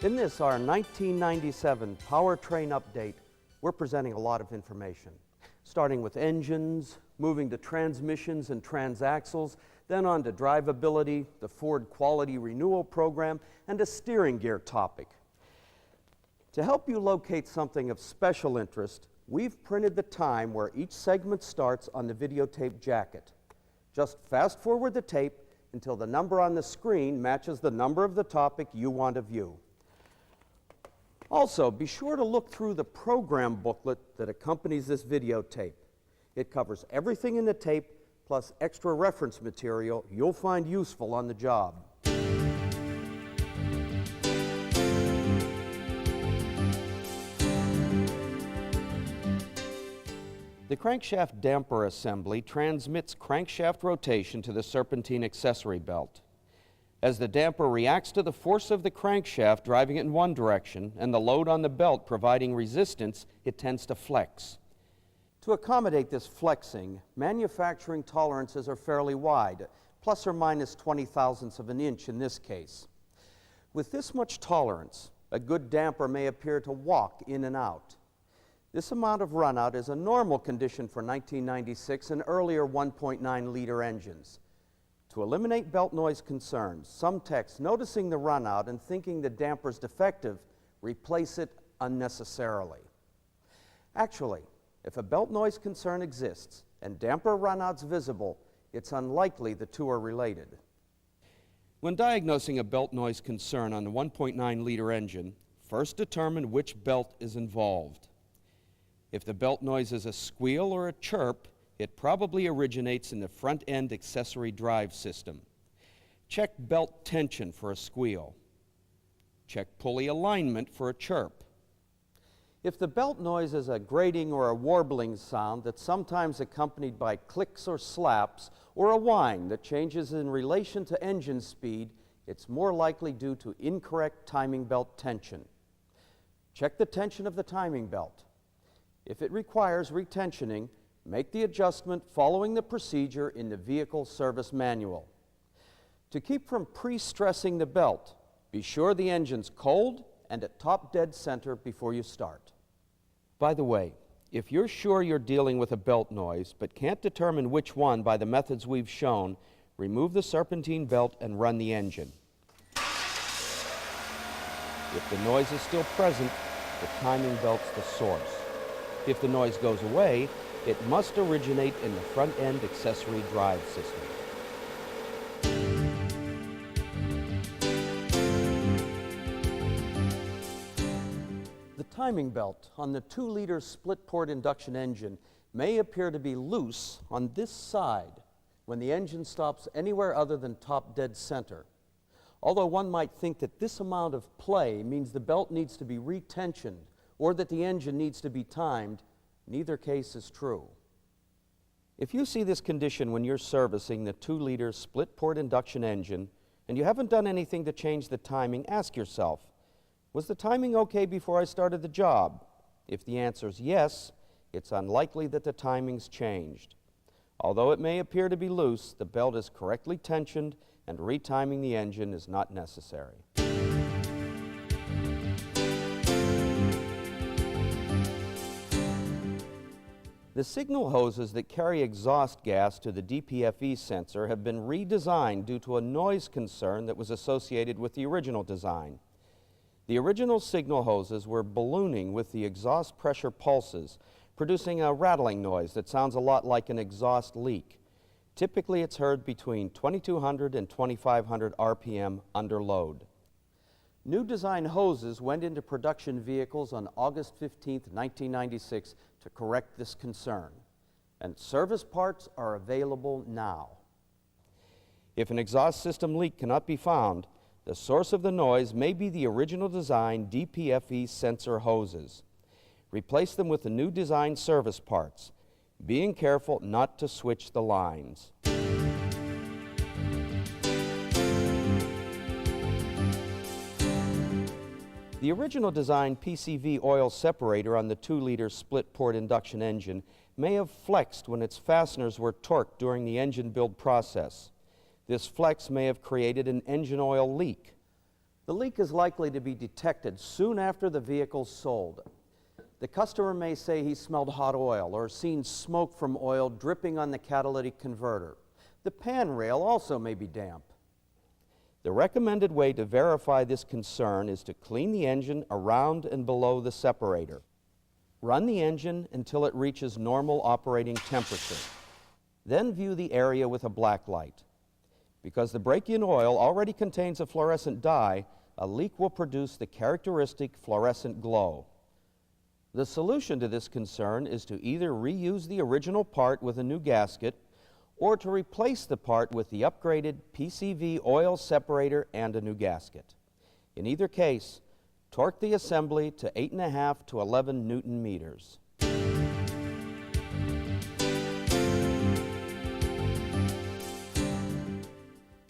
In this, our 1997 Powertrain update, we're presenting a lot of information, starting with engines, moving to transmissions and transaxles, then on to drivability, the Ford Quality Renewal Program, and a steering gear topic. To help you locate something of special interest, we've printed the time where each segment starts on the videotape jacket. Just fast forward the tape until the number on the screen matches the number of the topic you want to view. Also, be sure to look through the program booklet that accompanies this videotape. It covers everything in the tape, plus extra reference material you'll find useful on the job. The crankshaft damper assembly transmits crankshaft rotation to the serpentine accessory belt. As the damper reacts to the force of the crankshaft driving it in one direction and the load on the belt providing resistance, it tends to flex. To accommodate this flexing, manufacturing tolerances are fairly wide, plus or minus 20 thousandths of an inch in this case. With this much tolerance, a good damper may appear to walk in and out. This amount of runout is a normal condition for 1996 and earlier 1.9-liter engines. To eliminate belt noise concerns, some techs, noticing the runout and thinking the damper's defective, replace it unnecessarily. Actually, if a belt noise concern exists and damper runout's visible, it's unlikely the two are related. When diagnosing a belt noise concern on the 1.9-liter engine, first determine which belt is involved. If the belt noise is a squeal or a chirp, it probably originates in the front-end accessory drive system. Check belt tension for a squeal. Check pulley alignment for a chirp. If the belt noise is a grating or a warbling sound that's sometimes accompanied by clicks or slaps, or a whine that changes in relation to engine speed, it's more likely due to incorrect timing belt tension. Check the tension of the timing belt. If it requires retensioning, make the adjustment following the procedure in the vehicle service manual. To keep from pre-stressing the belt, be sure the engine's cold and at top dead center before you start. By the way, if you're sure you're dealing with a belt noise but can't determine which one by the methods we've shown, remove the serpentine belt and run the engine. If the noise is still present, the timing belt's the source. If the noise goes away, it must originate in the front-end accessory drive system. The timing belt on the 2-liter split-port induction engine may appear to be loose on this side when the engine stops anywhere other than top dead center. Although one might think that this amount of play means the belt needs to be retensioned or that the engine needs to be timed, neither case is true. If you see this condition when you're servicing the 2-liter split-port induction engine and you haven't done anything to change the timing, ask yourself, was the timing okay before I started the job? If the answer is yes, it's unlikely that the timing's changed. Although it may appear to be loose, the belt is correctly tensioned and retiming the engine is not necessary. The signal hoses that carry exhaust gas to the DPFE sensor have been redesigned due to a noise concern that was associated with the original design. The original signal hoses were ballooning with the exhaust pressure pulses, producing a rattling noise that sounds a lot like an exhaust leak. Typically, it's heard between 2200 and 2500 RPM under load. New design hoses went into production vehicles on August 15, 1996 to correct this concern, and service parts are available now. If an exhaust system leak cannot be found, the source of the noise may be the original design DPFE sensor hoses. Replace them with the new design service parts, being careful not to switch the lines. The original design PCV oil separator on the 2-liter split-port induction engine may have flexed when its fasteners were torqued during the engine build process. This flex may have created an engine oil leak. The leak is likely to be detected soon after the vehicle's sold. The customer may say he smelled hot oil or seen smoke from oil dripping on the catalytic converter. The pan rail also may be damp. The recommended way to verify this concern is to clean the engine around and below the separator. Run the engine until it reaches normal operating temperature. Then view the area with a black light. Because the break-in oil already contains a fluorescent dye, a leak will produce the characteristic fluorescent glow. The solution to this concern is to either reuse the original part with a new gasket or to replace the part with the upgraded PCV oil separator and a new gasket. In either case, torque the assembly to 8.5 to 11 Newton meters.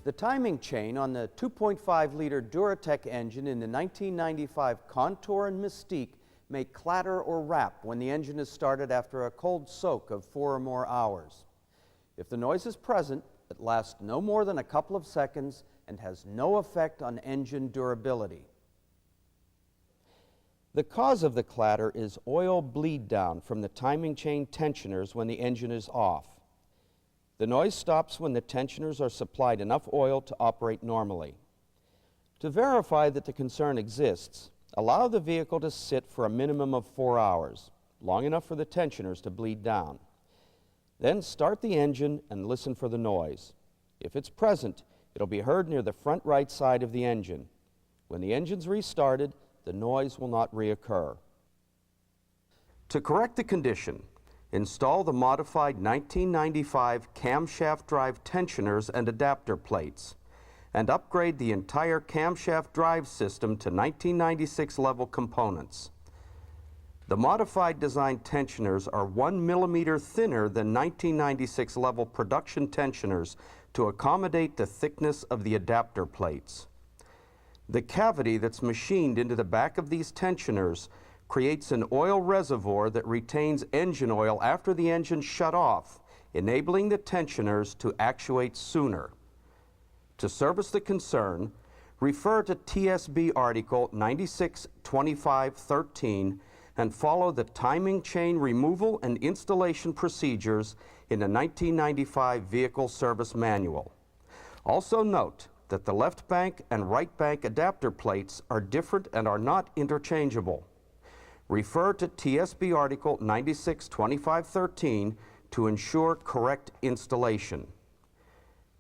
The timing chain on the 2.5-liter Duratec engine in the 1995 Contour and Mystique may clatter or rap when the engine is started after a cold soak of 4 or more hours. If the noise is present, it lasts no more than a couple of seconds and has no effect on engine durability. The cause of the clatter is oil bleed down from the timing chain tensioners when the engine is off. The noise stops when the tensioners are supplied enough oil to operate normally. To verify that the concern exists, allow the vehicle to sit for a minimum of 4 hours, long enough for the tensioners to bleed down. Then start the engine and listen for the noise. If it's present, it'll be heard near the front right side of the engine. When the engine's restarted, the noise will not reoccur. To correct the condition, install the modified 1995 camshaft drive tensioners and adapter plates, and upgrade the entire camshaft drive system to 1996 level components. The modified design tensioners are 1 millimeter thinner than 1996 level production tensioners to accommodate the thickness of the adapter plates. The cavity that's machined into the back of these tensioners creates an oil reservoir that retains engine oil after the engine shut off, enabling the tensioners to actuate sooner. To service the concern, refer to TSB Article 962513 and follow the timing chain removal and installation procedures in the 1995 Vehicle Service Manual. Also note that the left bank and right bank adapter plates are different and are not interchangeable. Refer to TSB Article 962513 to ensure correct installation.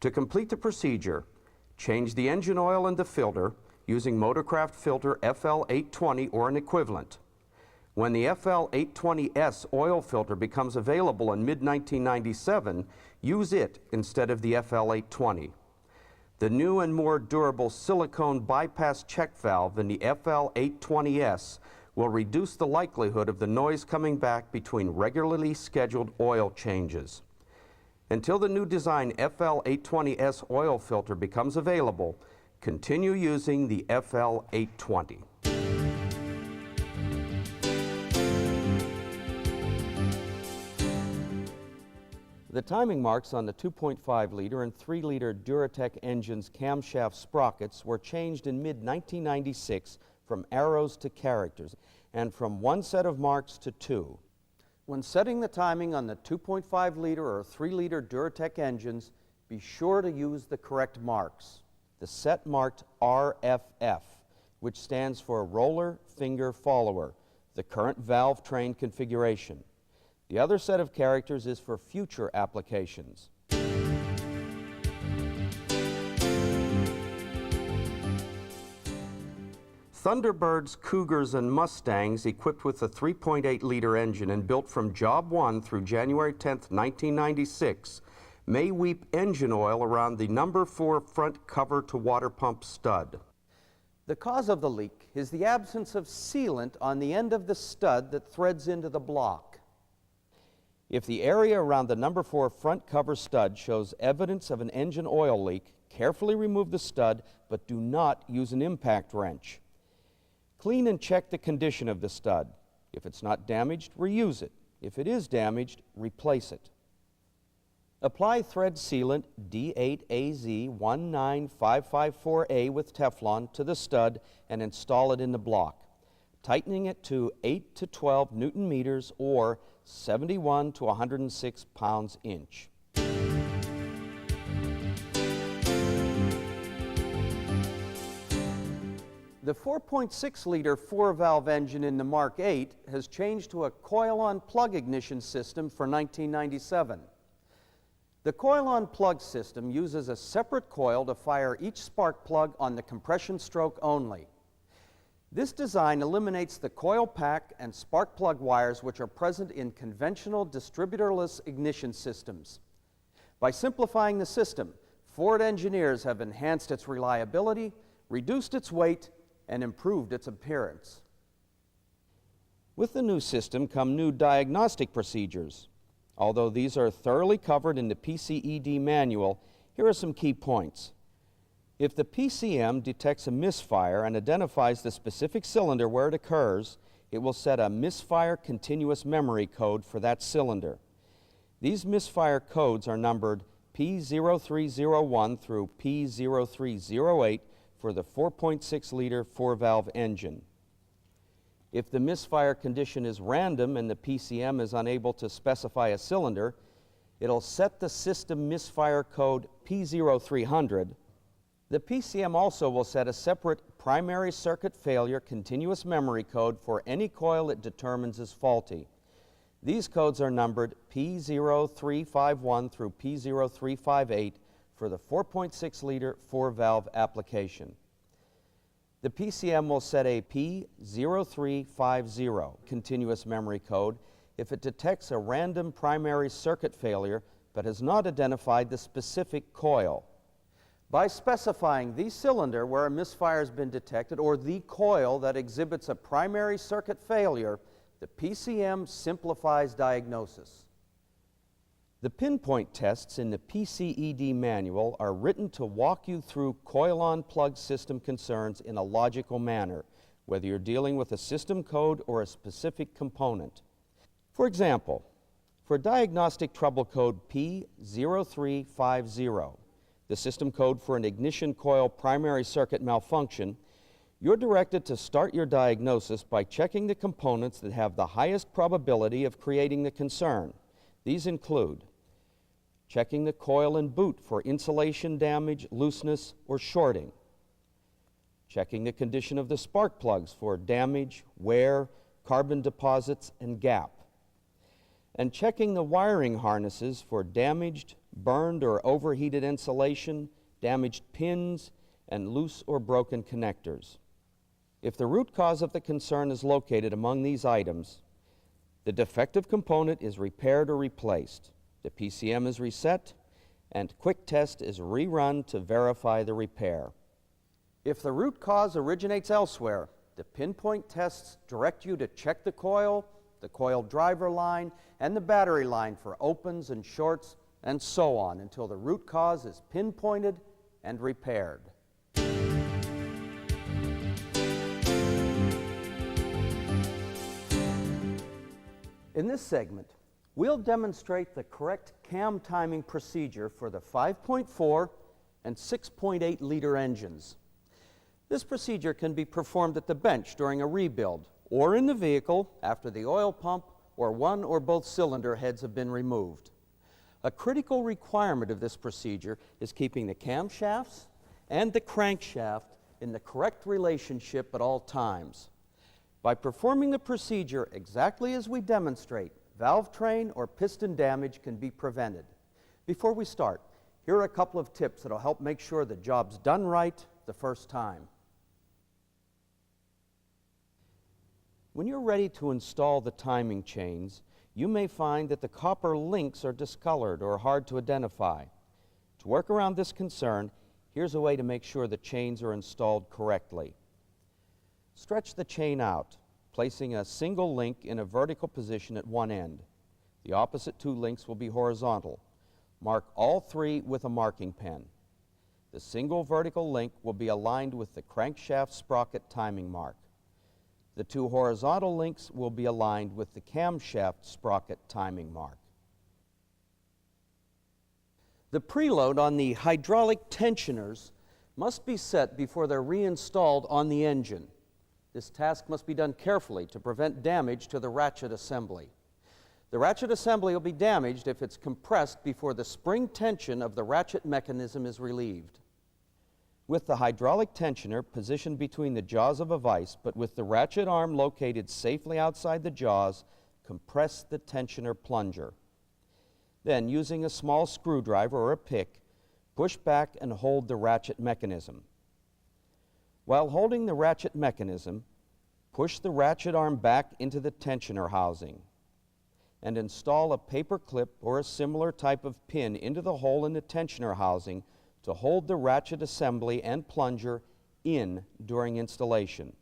To complete the procedure, change the engine oil in the filter using Motorcraft filter FL820 or an equivalent. When the FL820S oil filter becomes available in mid-1997, use it instead of the FL820. The new and more durable silicone bypass check valve in the FL820S will reduce the likelihood of the noise coming back between regularly scheduled oil changes. Until the new design FL820S oil filter becomes available, continue using the FL820. The timing marks on the 2.5-liter and 3-liter Duratec engine's camshaft sprockets were changed in mid-1996 from arrows to characters, and from one set of marks to two. When setting the timing on the 2.5-liter or 3-liter Duratec engines, be sure to use the correct marks. The set marked RFF, which stands for Roller Finger Follower, the current valve train configuration. The other set of characters is for future applications. Thunderbirds, Cougars, and Mustangs equipped with a 3.8-liter engine and built from Job 1 through January 10, 1996, may weep engine oil around the number 4 front cover to water pump stud. The cause of the leak is the absence of sealant on the end of the stud that threads into the block. If the area around the number 4 front cover stud shows evidence of an engine oil leak, carefully remove the stud, but do not use an impact wrench. Clean and check the condition of the stud. If it's not damaged, reuse it. If it is damaged, replace it. Apply thread sealant D8AZ19554A with Teflon to the stud and install it in the block, tightening it to 8 to 12 Newton meters or 71 to 106 pounds inch. The 4.6-liter 4-valve engine in the Mark 8 has changed to a coil-on plug ignition system for 1997. The coil-on plug system uses a separate coil to fire each spark plug on the compression stroke only. This design eliminates the coil pack and spark plug wires which are present in conventional distributorless ignition systems. By simplifying the system, Ford engineers have enhanced its reliability, reduced its weight, and improved its appearance. With the new system come new diagnostic procedures. Although these are thoroughly covered in the PCED manual, here are some key points. If the PCM detects a misfire and identifies the specific cylinder where it occurs, it will set a misfire continuous memory code for that cylinder. These misfire codes are numbered P0301 through P0308 for the 4.6-liter 4-valve engine. If the misfire condition is random and the PCM is unable to specify a cylinder, it'll set the system misfire code P0300. The PCM also will set a separate primary circuit failure continuous memory code for any coil it determines is faulty. These codes are numbered P0351 through P0358 for the 4.6-liter 4-valve application. The PCM will set a P0350 continuous memory code if it detects a random primary circuit failure but has not identified the specific coil. By specifying the cylinder where a misfire has been detected or the coil that exhibits a primary circuit failure, the PCM simplifies diagnosis. The pinpoint tests in the PCED manual are written to walk you through coil-on plug system concerns in a logical manner, whether you're dealing with a system code or a specific component. For example, for diagnostic trouble code P0350, the system code for an ignition coil primary circuit malfunction, you're directed to start your diagnosis by checking the components that have the highest probability of creating the concern. These include checking the coil and boot for insulation damage, looseness, or shorting, checking the condition of the spark plugs for damage, wear, carbon deposits, and gap, and checking the wiring harnesses for damaged, burned, or overheated insulation, damaged pins, and loose or broken connectors. If the root cause of the concern is located among these items, the defective component is repaired or replaced. The PCM is reset, and quick test is rerun to verify the repair. If the root cause originates elsewhere, the pinpoint tests direct you to check the coil driver line, and the battery line for opens and shorts, and so on until the root cause is pinpointed and repaired. In this segment, we'll demonstrate the correct cam timing procedure for the 5.4 and 6.8-liter engines. This procedure can be performed at the bench during a rebuild or in the vehicle after the oil pump or one or both cylinder heads have been removed. A critical requirement of this procedure is keeping the camshafts and the crankshaft in the correct relationship at all times. By performing the procedure exactly as we demonstrate, valve train or piston damage can be prevented. Before we start, here are a couple of tips that will help make sure the job's done right the first time. When you're ready to install the timing chains, you may find that the copper links are discolored or hard to identify. To work around this concern, here's a way to make sure the chains are installed correctly. Stretch the chain out, placing a single link in a vertical position at one end. The opposite two links will be horizontal. Mark all three with a marking pen. The single vertical link will be aligned with the crankshaft sprocket timing mark. The two horizontal links will be aligned with the camshaft sprocket timing mark. The preload on the hydraulic tensioners must be set before they're reinstalled on the engine. This task must be done carefully to prevent damage to the ratchet assembly. The ratchet assembly will be damaged if it's compressed before the spring tension of the ratchet mechanism is relieved. With the hydraulic tensioner positioned between the jaws of a vise, but with the ratchet arm located safely outside the jaws, compress the tensioner plunger. Then, using a small screwdriver or a pick, push back and hold the ratchet mechanism. While holding the ratchet mechanism, push the ratchet arm back into the tensioner housing and install a paper clip or a similar type of pin into the hole in the tensioner housing to hold the ratchet assembly and plunger in during installation.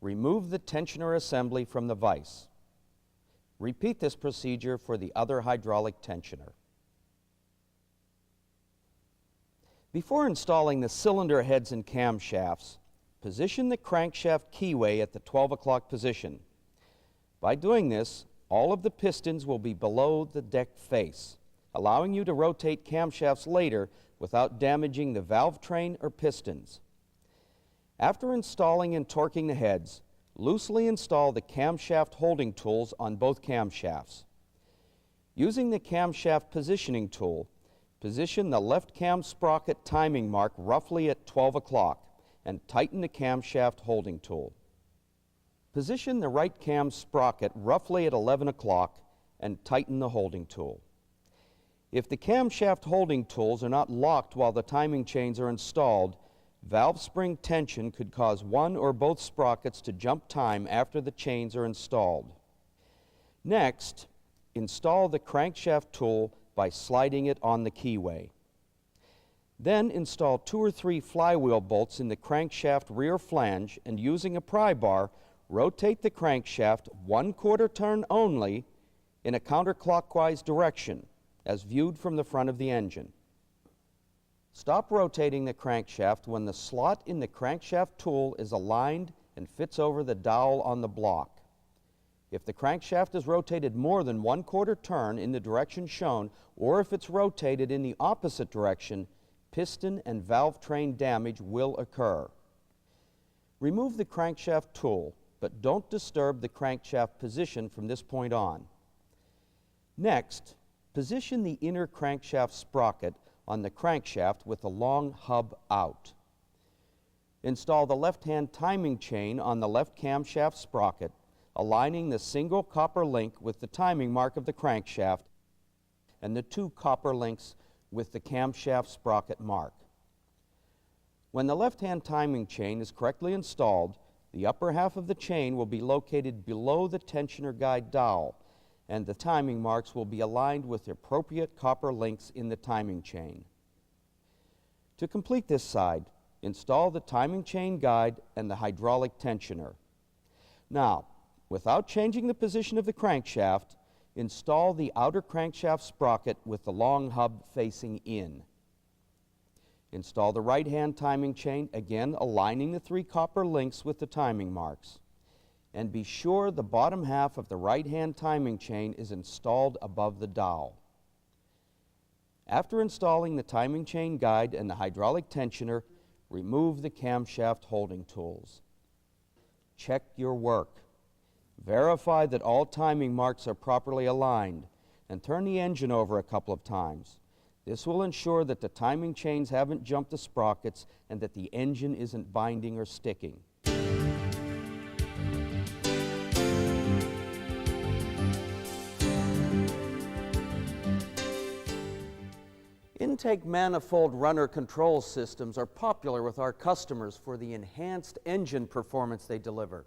Remove the tensioner assembly from the vise. Repeat this procedure for the other hydraulic tensioner. Before installing the cylinder heads and camshafts, position the crankshaft keyway at the 12 o'clock position. By doing this, all of the pistons will be below the deck face, allowing you to rotate camshafts later without damaging the valve train or pistons. After installing and torquing the heads, loosely install the camshaft holding tools on both camshafts. Using the camshaft positioning tool, position the left cam sprocket timing mark roughly at 12 o'clock and tighten the camshaft holding tool. Position the right cam sprocket roughly at 11 o'clock and tighten the holding tool. If the camshaft holding tools are not locked while the timing chains are installed, valve spring tension could cause one or both sprockets to jump time after the chains are installed. Next, install the crankshaft tool by sliding it on the keyway. Then install 2 or 3 flywheel bolts in the crankshaft rear flange and using a pry bar, rotate the crankshaft 1/4 turn only in a counterclockwise direction as viewed from the front of the engine. Stop rotating the crankshaft when the slot in the crankshaft tool is aligned and fits over the dowel on the block. If the crankshaft is rotated more than 1/4 turn in the direction shown, or if it's rotated in the opposite direction, piston and valve train damage will occur. Remove the crankshaft tool, but don't disturb the crankshaft position from this point on. Next, position the inner crankshaft sprocket on the crankshaft with the long hub out. Install the left-hand timing chain on the left camshaft sprocket, aligning the single copper link with the timing mark of the crankshaft and the 2 copper links with the camshaft sprocket mark. When the left-hand timing chain is correctly installed, the upper half of the chain will be located below the tensioner guide dowel, and the timing marks will be aligned with the appropriate copper links in the timing chain. To complete this side, install the timing chain guide and the hydraulic tensioner. Now, without changing the position of the crankshaft, install the outer crankshaft sprocket with the long hub facing in. Install the right-hand timing chain, again aligning the 3 copper links with the timing marks. And be sure the bottom half of the right-hand timing chain is installed above the dowel. After installing the timing chain guide and the hydraulic tensioner, remove the camshaft holding tools. Check your work. Verify that all timing marks are properly aligned and turn the engine over a couple of times. This will ensure that the timing chains haven't jumped the sprockets and that the engine isn't binding or sticking. Intake manifold runner control systems are popular with our customers for the enhanced engine performance they deliver.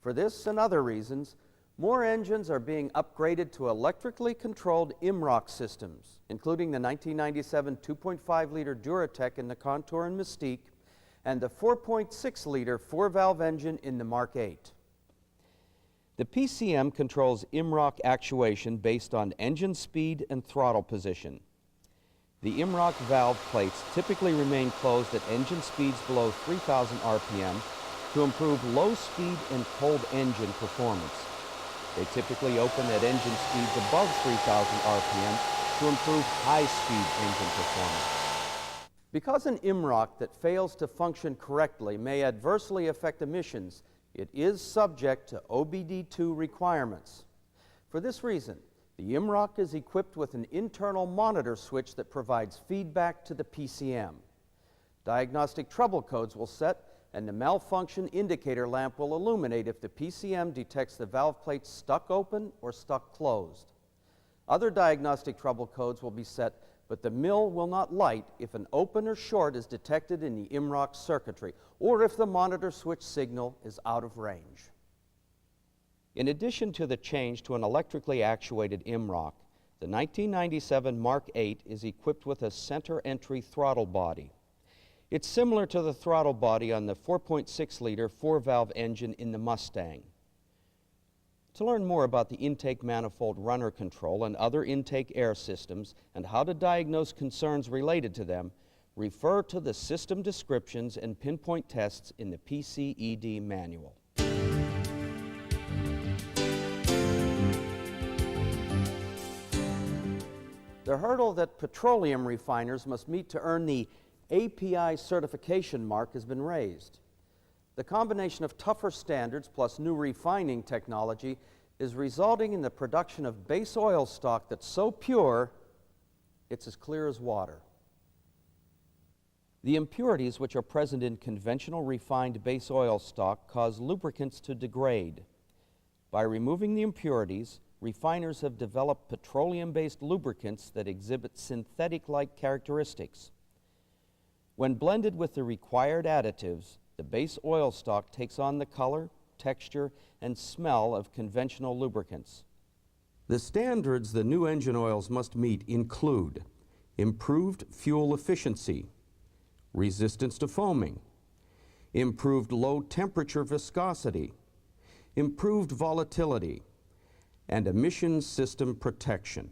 For this and other reasons, more engines are being upgraded to electrically controlled IMROC systems, including the 1997 2.5-liter Duratec in the Contour and Mystique, and the 4.6-liter 4-valve engine in the Mark 8. The PCM controls IMROC actuation based on engine speed and throttle position. The IMROC valve plates typically remain closed at engine speeds below 3,000 RPM to improve low speed and cold engine performance. They typically open at engine speeds above 3,000 RPM to improve high-speed engine performance. Because an IMROC that fails to function correctly may adversely affect emissions, it is subject to OBD2 requirements. For this reason, the IMROC is equipped with an internal monitor switch that provides feedback to the PCM. Diagnostic trouble codes will set, and the malfunction indicator lamp will illuminate if the PCM detects the valve plate stuck open or stuck closed. Other diagnostic trouble codes will be set, but the mill will not light if an open or short is detected in the IMROC circuitry, or if the monitor switch signal is out of range. In addition to the change to an electrically actuated IMROC, the 1997 Mark 8 is equipped with a center entry throttle body. It's similar to the throttle body on the 4.6-liter four-valve engine in the Mustang. To learn more about the intake manifold runner control and other intake air systems and how to diagnose concerns related to them, refer to the system descriptions and pinpoint tests in the PCED manual. The hurdle that petroleum refiners must meet to earn the API certification mark has been raised. The combination of tougher standards plus new refining technology is resulting in the production of base oil stock that's so pure, it's as clear as water. The impurities which are present in conventional refined base oil stock cause lubricants to degrade. By removing the impurities, refiners have developed petroleum-based lubricants that exhibit synthetic-like characteristics. When blended with the required additives, the base oil stock takes on the color, texture, and smell of conventional lubricants. The standards the new engine oils must meet include improved fuel efficiency, resistance to foaming, improved low-temperature viscosity, improved volatility, and emissions system protection.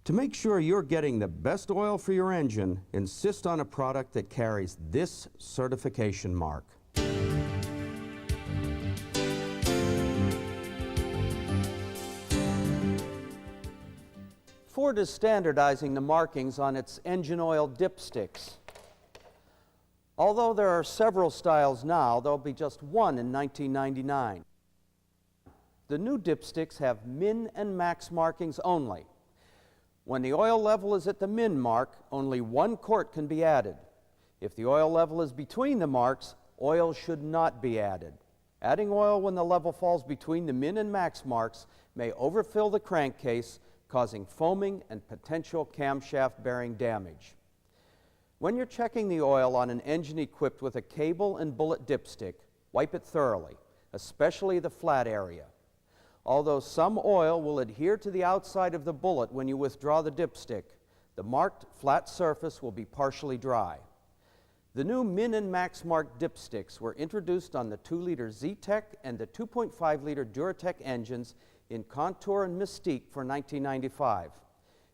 To make sure you're getting the best oil for your engine, insist on a product that carries this certification mark. Ford is standardizing the markings on its engine oil dipsticks. Although there are several styles now, there'll be just one in 1999. The new dipsticks have min and max markings only. When the oil level is at the min mark, only 1 quart can be added. If the oil level is between the marks, oil should not be added. Adding oil when the level falls between the min and max marks may overfill the crankcase, causing foaming and potential camshaft bearing damage. When you're checking the oil on an engine equipped with a cable and bullet dipstick, wipe it thoroughly, especially the flat area. Although some oil will adhere to the outside of the bullet when you withdraw the dipstick, the marked flat surface will be partially dry. The new min and max marked dipsticks were introduced on the 2-liter Z-Tech and the 2.5-liter Duratec engines in Contour and Mystique for 1995.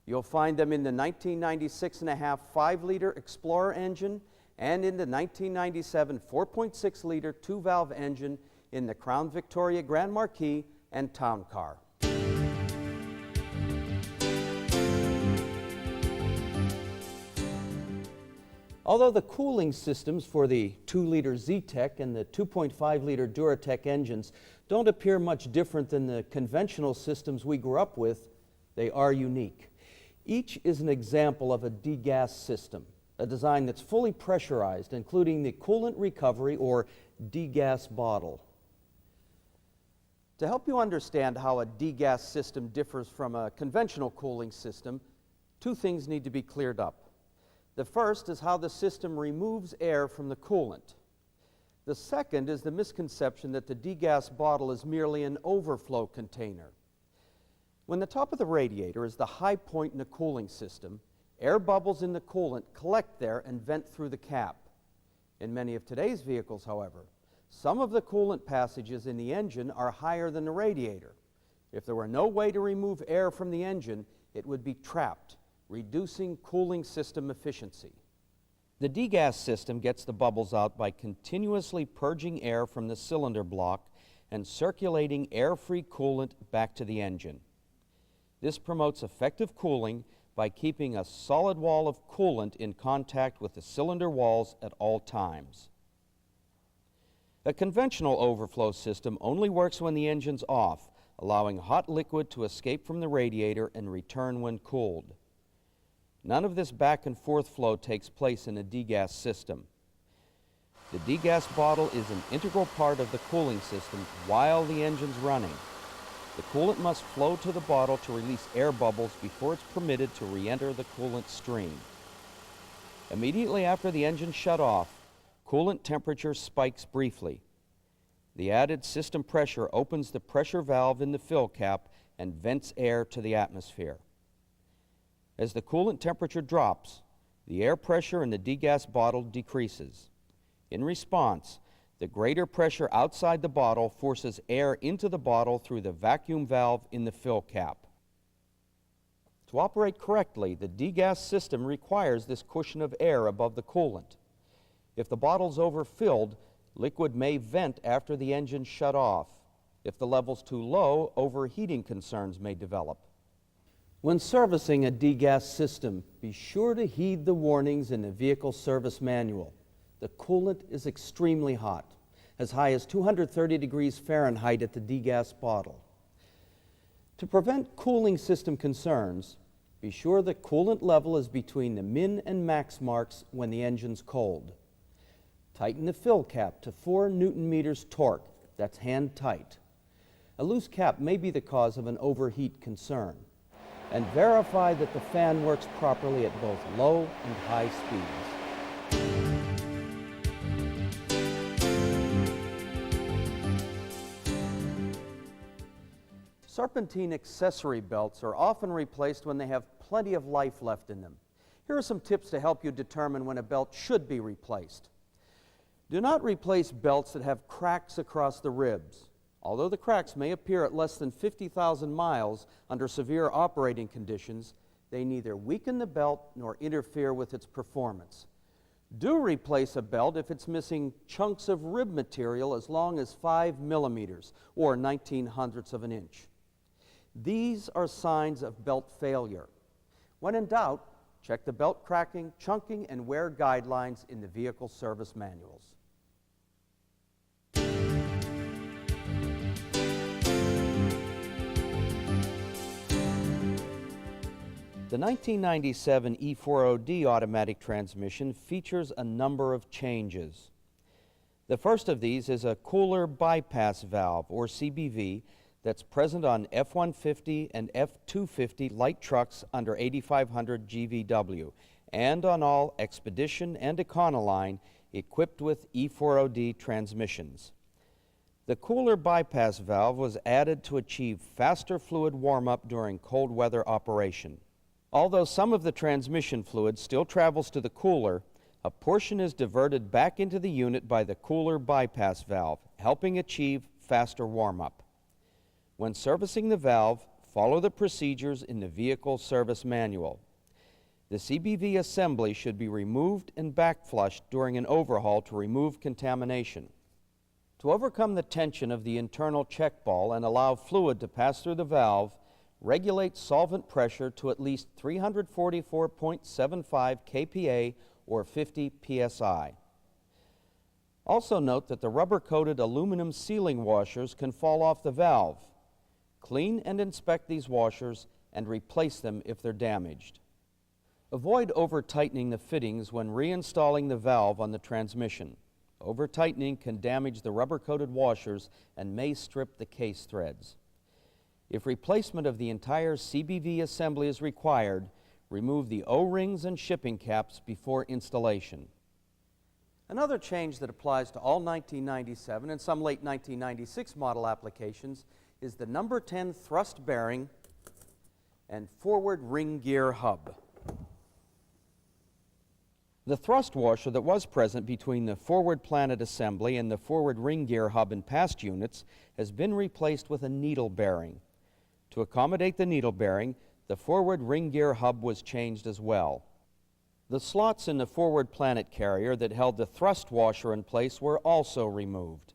You'll find them in the 1996.5 5-liter Explorer engine and in the 1997 4.6-liter 2-valve engine in the Crown Victoria Grand Marquis and Town Car. Although the cooling systems for the 2-liter Z-Tech and the 2.5-liter Duratec engines don't appear much different than the conventional systems we grew up with, they are unique. Each is an example of a degas system, a design that's fully pressurized, including the coolant recovery or degas bottle. To help you understand how a degas system differs from a conventional cooling system, 2 things need to be cleared up. The first is how the system removes air from the coolant. The second is the misconception that the degas bottle is merely an overflow container. When the top of the radiator is the high point in a cooling system, air bubbles in the coolant collect there and vent through the cap. In many of today's vehicles, however, some of the coolant passages in the engine are higher than the radiator. If there were no way to remove air from the engine, it would be trapped, reducing cooling system efficiency. The degas system gets the bubbles out by continuously purging air from the cylinder block and circulating air-free coolant back to the engine. This promotes effective cooling by keeping a solid wall of coolant in contact with the cylinder walls at all times. A conventional overflow system only works when the engine's off, allowing hot liquid to escape from the radiator and return when cooled. None of this back and forth flow takes place in a degas system. The degas bottle is an integral part of the cooling system while the engine's running. The coolant must flow to the bottle to release air bubbles before it's permitted to re-enter the coolant stream. Immediately after the engine shut off, coolant temperature spikes briefly. The added system pressure opens the pressure valve in the fill cap and vents air to the atmosphere. As the coolant temperature drops, the air pressure in the degas bottle decreases. In response, the greater pressure outside the bottle forces air into the bottle through the vacuum valve in the fill cap. To operate correctly, the degas system requires this cushion of air above the coolant. If the bottle's overfilled, liquid may vent after the engine's shut off. If the level's too low, overheating concerns may develop. When servicing a degas system, be sure to heed the warnings in the vehicle service manual. The coolant is extremely hot, as high as 230 degrees Fahrenheit at the degas bottle. To prevent cooling system concerns, be sure the coolant level is between the min and max marks when the engine's cold. Tighten the fill cap to 4 Newton meters torque. That's hand tight. A loose cap may be the cause of an overheat concern. And verify that the fan works properly at both low and high speeds. Serpentine accessory belts are often replaced when they have plenty of life left in them. Here are some tips to help you determine when a belt should be replaced. Do not replace belts that have cracks across the ribs. Although the cracks may appear at less than 50,000 miles under severe operating conditions, they neither weaken the belt nor interfere with its performance. Do replace a belt if it's missing chunks of rib material as long as 5 millimeters or 19/100ths of an inch. These are signs of belt failure. When in doubt, check the belt cracking, chunking, and wear guidelines in the vehicle service manuals. The 1997 E40D automatic transmission features a number of changes. The first of these is a cooler bypass valve, or CBV, that's present on F-150 and F-250 light trucks under 8,500 GVW, and on all Expedition and Econoline equipped with E40D transmissions. The cooler bypass valve was added to achieve faster fluid warm-up during cold weather operation. Although some of the transmission fluid still travels to the cooler, a portion is diverted back into the unit by the cooler bypass valve, helping achieve faster warm-up. When servicing the valve, follow the procedures in the vehicle service manual. The CBV assembly should be removed and backflushed during an overhaul to remove contamination. To overcome the tension of the internal check ball and allow fluid to pass through the valve, regulate solvent pressure to at least 344.75 kPa or 50 psi. Also note that the rubber-coated aluminum sealing washers can fall off the valve. Clean and inspect these washers and replace them if they're damaged. Avoid over-tightening the fittings when reinstalling the valve on the transmission. Over-tightening can damage the rubber-coated washers and may strip the case threads. If replacement of the entire CBV assembly is required, remove the O-rings and shipping caps before installation. Another change that applies to all 1997 and some late 1996 model applications is the number 10 thrust bearing and forward ring gear hub. The thrust washer that was present between the forward planet assembly and the forward ring gear hub in past units has been replaced with a needle bearing. To accommodate the needle bearing, the forward ring gear hub was changed as well. The slots in the forward planet carrier that held the thrust washer in place were also removed.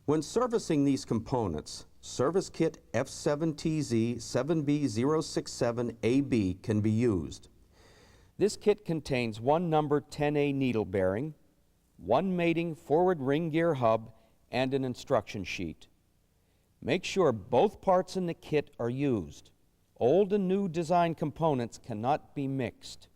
When servicing these components, Service Kit F7TZ 7B067AB can be used. This kit contains one number 10A needle bearing, one mating forward ring gear hub, and an instruction sheet. Make sure both parts in the kit are used. Old and new design components cannot be mixed.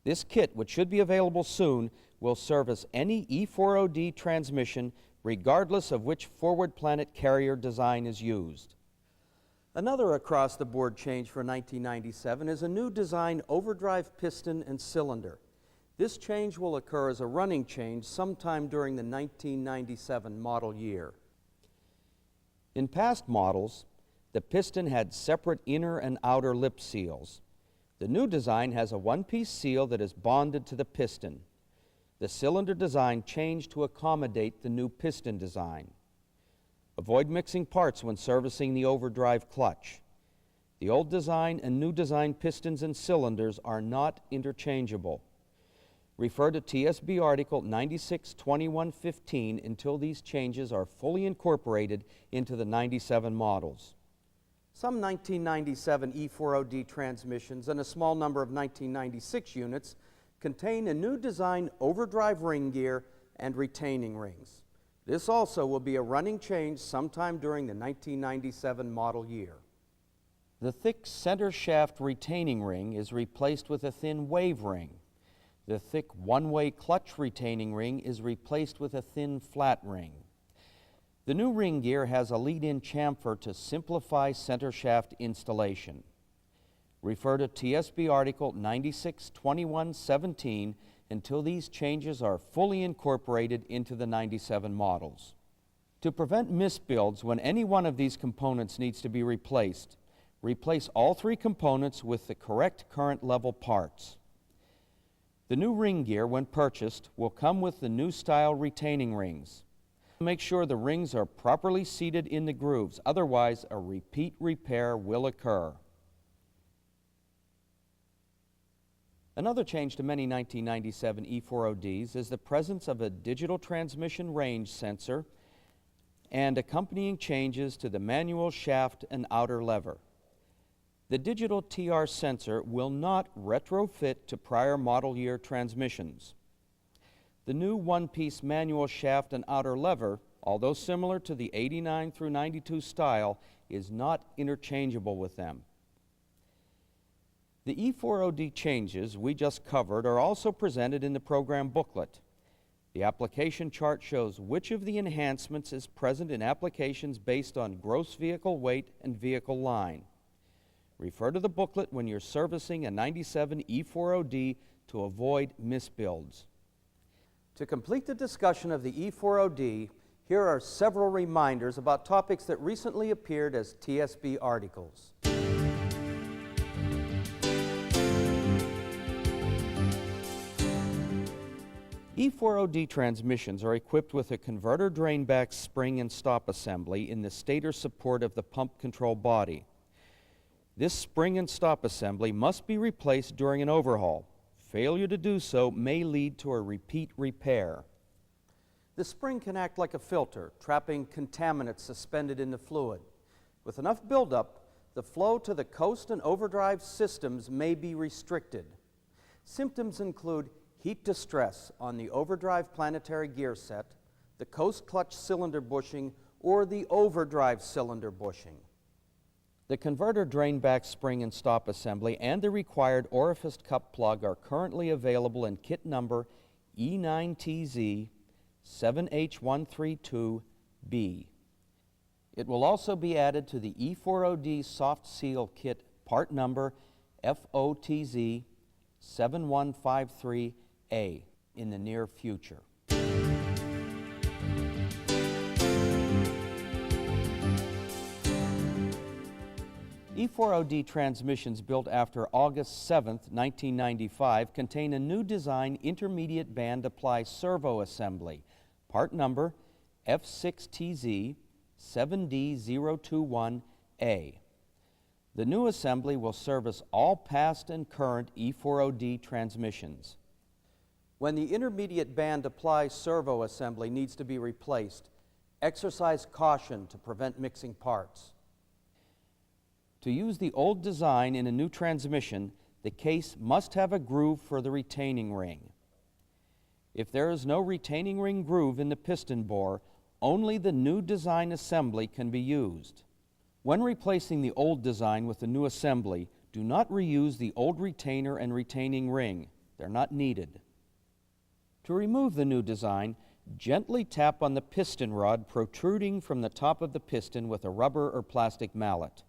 This kit, which should be available soon, will service any E4OD transmission regardless of which forward planet carrier design is used. Another across-the-board change for 1997 is a new design overdrive piston and cylinder. This change will occur as a running change sometime during the 1997 model year. In past models, the piston had separate inner and outer lip seals. The new design has a one-piece seal that is bonded to the piston. The cylinder design changed to accommodate the new piston design. Avoid mixing parts when servicing the overdrive clutch. The old design and new design pistons and cylinders are not interchangeable. Refer to TSB Article 96-2115 until these changes are fully incorporated into the 97 models. Some 1997 E4OD transmissions and a small number of 1996 units contain a new design overdrive ring gear and retaining rings. This also will be a running change sometime during the 1997 model year. The thick center shaft retaining ring is replaced with a thin wave ring. The thick one-way clutch retaining ring is replaced with a thin flat ring. The new ring gear has a lead-in chamfer to simplify center shaft installation. Refer to TSB Article 96-2117 until these changes are fully incorporated into the 97 models. To prevent misbuilds when any one of these components needs to be replaced, replace all three components with the correct current level parts. The new ring gear, when purchased, will come with the new style retaining rings. Make sure the rings are properly seated in the grooves, otherwise a repeat repair will occur. Another change to many 1997 E4ODs is the presence of a digital transmission range sensor and accompanying changes to the manual shaft and outer lever. The digital TR sensor will not retrofit to prior model year transmissions. The new one-piece manual shaft and outer lever, although similar to the 89 through 92 style, is not interchangeable with them. The E4OD changes we just covered are also presented in the program booklet. The application chart shows which of the enhancements is present in applications based on gross vehicle weight and vehicle line. Refer to the booklet when you're servicing a 97 E4OD to avoid misbuilds. To complete the discussion of the E4OD, here are several reminders about topics that recently appeared as TSB articles. E4OD transmissions are equipped with a converter drainback spring and stop assembly in the stator support of the pump control body. This spring and stop assembly must be replaced during an overhaul. Failure to do so may lead to a repeat repair. The spring can act like a filter, trapping contaminants suspended in the fluid. With enough buildup, the flow to the coast and overdrive systems may be restricted. Symptoms include heat distress on the overdrive planetary gear set, the coast clutch cylinder bushing, or the overdrive cylinder bushing. The converter drainback spring and stop assembly and the required orifice cup plug are currently available in kit number E9TZ 7H132B. It will also be added to the E4OD soft seal kit part number FOTZ 7153A in the near future. E4OD transmissions built after August 7, 1995 contain a new design intermediate band apply servo assembly, part number F6TZ 7D021A. The new assembly will service all past and current E4OD transmissions. When the intermediate band apply servo assembly needs to be replaced, Exercise caution to prevent mixing parts. To use the old design in a new transmission, the case must have a groove for the retaining ring. If there is no retaining ring groove in the piston bore, only the new design assembly can be used. When replacing the old design with the new assembly, do not reuse the old retainer and retaining ring. They're not needed. To remove the new design, gently tap on the piston rod protruding from the top of the piston with a rubber or plastic mallet.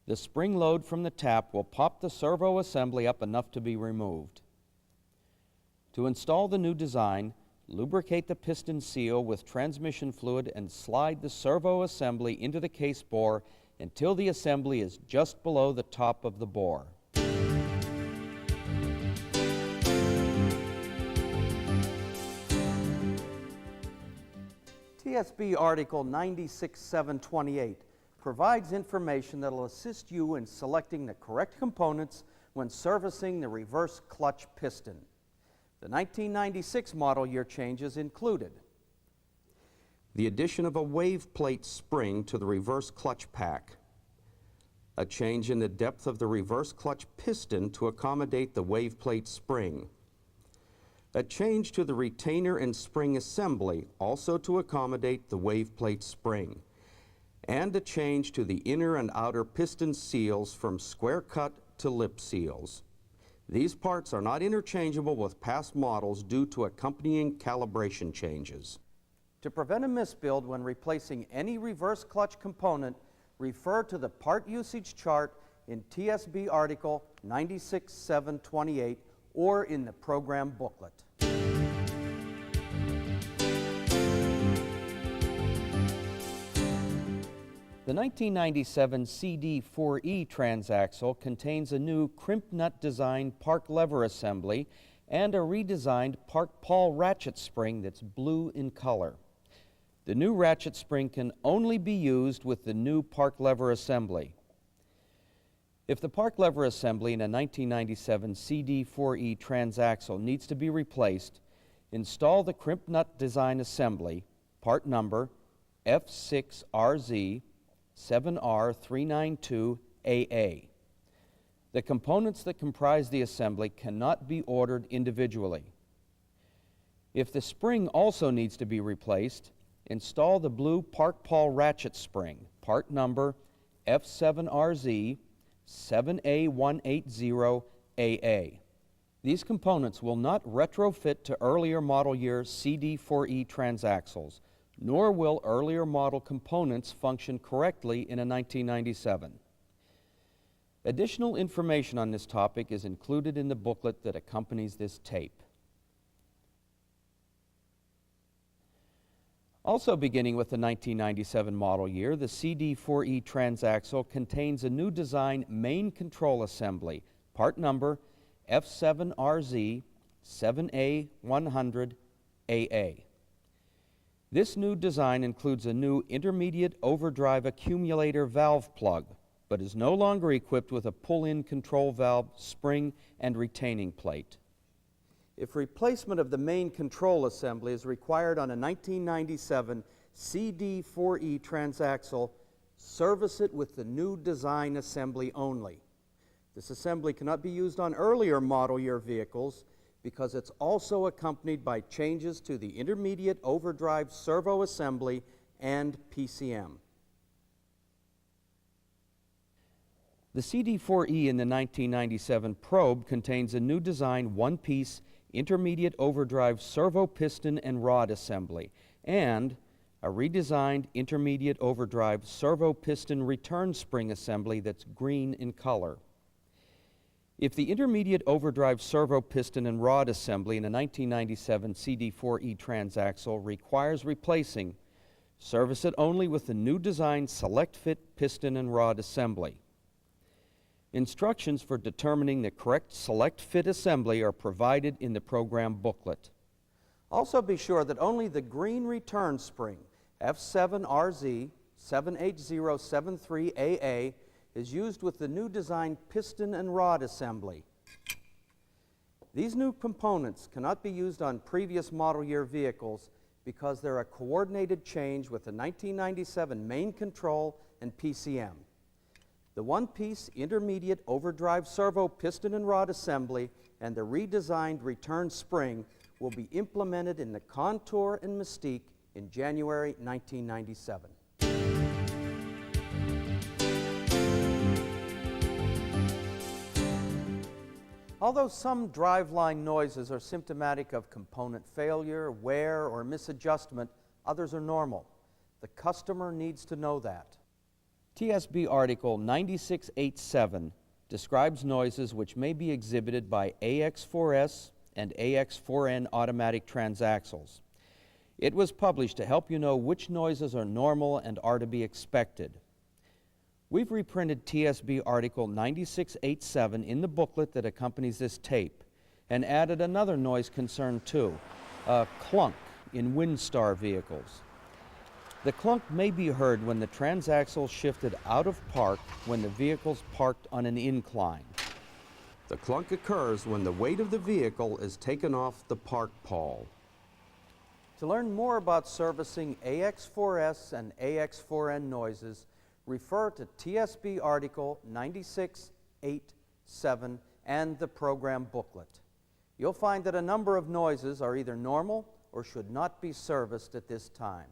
The spring load from the tap will pop the servo assembly up enough to be removed. To install the new design, lubricate the piston seal with transmission fluid and slide the servo assembly into the case bore until the assembly is just below the top of the bore. TSB Article 96-728 provides information that will assist you in selecting the correct components when servicing the reverse clutch piston. The 1996 model year changes included the addition of a wave plate spring to the reverse clutch pack, a change in the depth of the reverse clutch piston to accommodate the wave plate spring, a change to the retainer and spring assembly also to accommodate the wave plate spring, and a change to the inner and outer piston seals from square cut to lip seals. These parts are not interchangeable with past models due to accompanying calibration changes. To prevent a misbuild when replacing any reverse clutch component, refer to the part usage chart in TSB Article 96-728 or in the program booklet. The 1997 CD4E transaxle contains a new crimp nut design park lever assembly and a redesigned park pawl ratchet spring that's blue in color. The new ratchet spring can only be used with the new park lever assembly. If the park lever assembly in a 1997 CD4E transaxle needs to be replaced, install the crimp nut design assembly, part number F6RZ 7R392AA. The components that comprise the assembly cannot be ordered individually. If the spring also needs to be replaced, install the blue park pawl ratchet spring, part number F7RZ 7A180AA. These components will not retrofit to earlier model year CD4E transaxles, nor will earlier model components function correctly in a 1997. Additional information on this topic is included in the booklet that accompanies this tape. Also beginning with the 1997 model year, the CD4E transaxle contains a new design main control assembly, part number F7RZ 7A100AA. This new design includes a new intermediate overdrive accumulator valve plug, but is no longer equipped with a pull-in control valve, spring, and retaining plate. If replacement of the main control assembly is required on a 1997 CD4E transaxle, service it with the new design assembly only. This assembly cannot be used on earlier model year vehicles because it's also accompanied by changes to the intermediate overdrive servo assembly and PCM. The CD4E in the 1997 probe contains a new design one-piece intermediate overdrive servo piston and rod assembly and a redesigned intermediate overdrive servo piston return spring assembly that's green in color. If the intermediate overdrive servo piston and rod assembly in a 1997 CD4E transaxle requires replacing, service it only with the new design select fit piston and rod assembly. Instructions for determining the correct select fit assembly are provided in the program booklet. Also be sure that only the green return spring, F7RZ 78073AA, is used with the new design piston and rod assembly. These new components cannot be used on previous model year vehicles because they're a coordinated change with the 1997 main control and PCM. The one-piece intermediate overdrive servo piston and rod assembly and the redesigned return spring will be implemented in the Contour and Mystique in January 1997. Although some driveline noises are symptomatic of component failure, wear, or misadjustment, others are normal. The customer needs to know that. TSB Article 9687 describes noises which may be exhibited by AX4S and AX4N automatic transaxles. It was published to help you know which noises are normal and are to be expected. We've reprinted TSB Article 9687 in the booklet that accompanies this tape and added another noise concern too, a clunk in Windstar vehicles. The clunk may be heard when the transaxle shifted out of park when the vehicle's parked on an incline. The clunk occurs when the weight of the vehicle is taken off the park pole. To learn more about servicing AX4S and AX4N noises, refer to TSB Article 9687 and the program booklet. You'll find that a number of noises are either normal or should not be serviced at this time.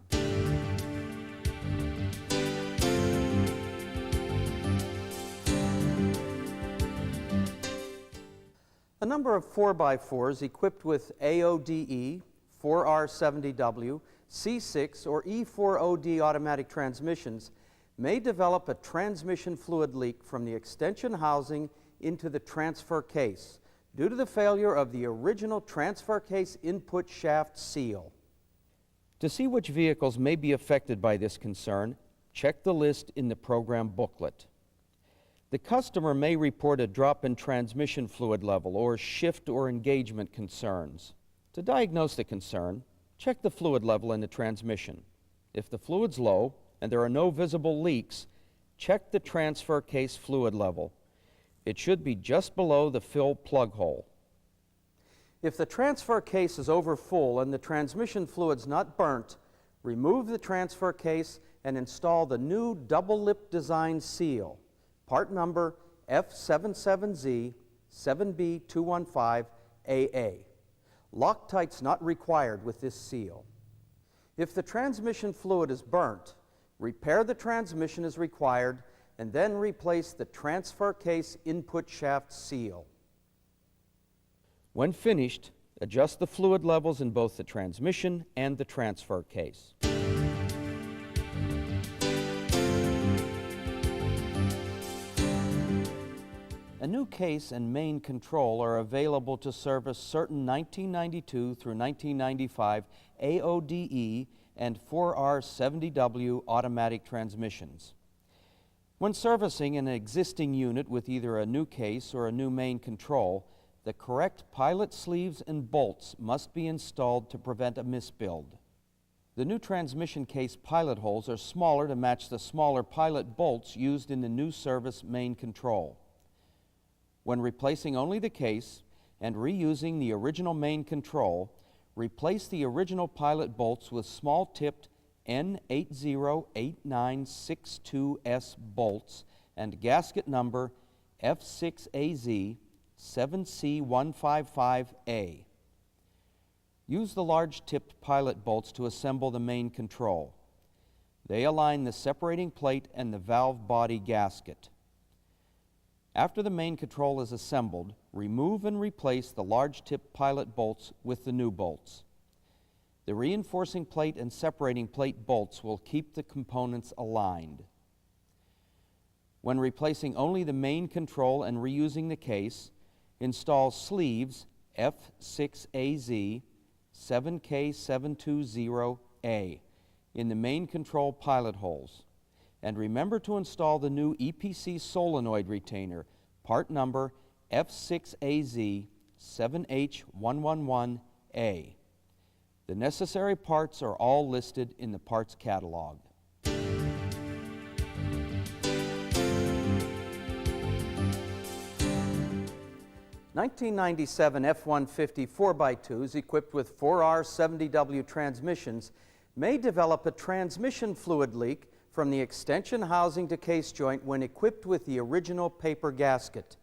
A number of 4x4s equipped with AODE, 4R70W, C6, or E4OD automatic transmissions may develop a transmission fluid leak from the extension housing into the transfer case due to the failure of the original transfer case input shaft seal. To see which vehicles may be affected by this concern, check the list in the program booklet. The customer may report a drop in transmission fluid level or shift or engagement concerns. To diagnose the concern, check the fluid level in the transmission. If the fluid's low and there are no visible leaks, check the transfer case fluid level. It should be just below the fill plug hole. If the transfer case is over full and the transmission fluid's not burnt, remove the transfer case and install the new double lip design seal, part number F77Z 7B215AA. Loctite's not required with this seal. If the transmission fluid is burnt, repair the transmission as required and then replace the transfer case input shaft seal. When finished, adjust the fluid levels in both the transmission and the transfer case. A new case and main control are available to service certain 1992 through 1995 AODE and 4R70W automatic transmissions. When servicing an existing unit with either a new case or a new main control, the correct pilot sleeves and bolts must be installed to prevent a misbuild. The new transmission case pilot holes are smaller to match the smaller pilot bolts used in the new service main control. When replacing only the case and reusing the original main control, replace the original pilot bolts with small-tipped N808962S bolts and gasket number F6AZ 7C155A. Use the large-tipped pilot bolts to assemble the main control. They align the separating plate and the valve body gasket. After the main control is assembled, remove and replace the large-tipped pilot bolts with the new bolts. The reinforcing plate and separating plate bolts will keep the components aligned. When replacing only the main control and reusing the case, install sleeves F6AZ 7K720A in the main control pilot holes. And remember to install the new EPC solenoid retainer, part number F6AZ 7H111A. The necessary parts are all listed in the parts catalog. 1997 F-150 4x2s equipped with 4R 70W transmissions may develop a transmission fluid leak from the extension housing to case joint when equipped with the original paper gasket.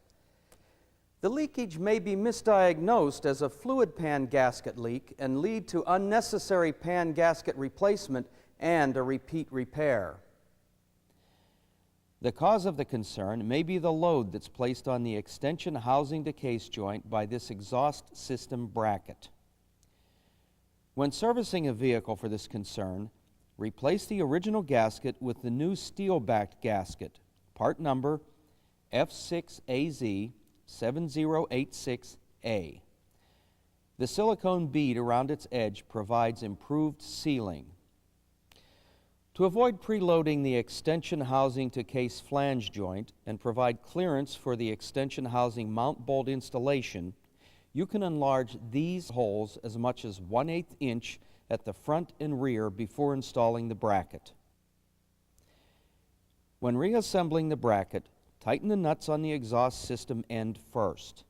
The leakage may be misdiagnosed as a fluid pan gasket leak and lead to unnecessary pan gasket replacement and a repeat repair. The cause of the concern may be the load that's placed on the extension housing to case joint by this exhaust system bracket. When servicing a vehicle for this concern, replace the original gasket with the new steel-backed gasket, part number F6AZ 7086A. The silicone bead around its edge provides improved sealing. To avoid preloading the extension housing to case flange joint and provide clearance for the extension housing mount bolt installation, you can enlarge these holes as much as 1/8 inch at the front and rear before installing the bracket. When reassembling the bracket, tighten the nuts on the exhaust system end first.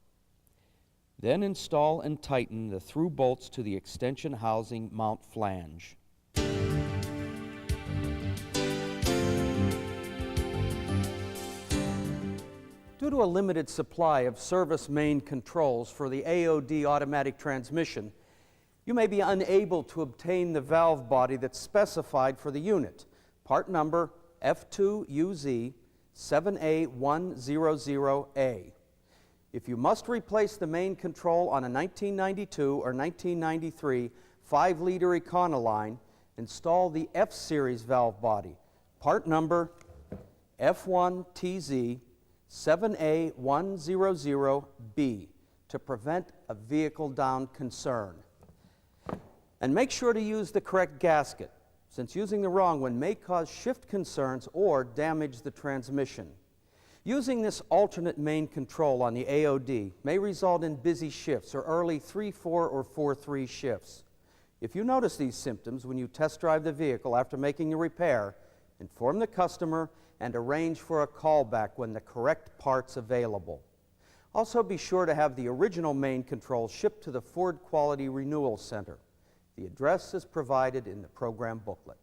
Then install and tighten the through bolts to the extension housing mount flange. Due to a limited supply of service main controls for the AOD automatic transmission, you may be unable to obtain the valve body that's specified for the unit, part number F2UZ 7A100A. If you must replace the main control on a 1992 or 1993 5-liter Econoline, install the F-Series valve body, part number F1TZ 7A100B, to prevent a vehicle down concern. And make sure to use the correct gasket, since using the wrong one may cause shift concerns or damage the transmission. Using this alternate main control on the AOD may result in busy shifts or early 3-4 or 4-3 shifts. If you notice these symptoms when you test drive the vehicle after making the repair, inform the customer and arrange for a callback when the correct part's available. Also be sure to have the original main control shipped to the Ford Quality Renewal Center. The address is provided in the program booklet.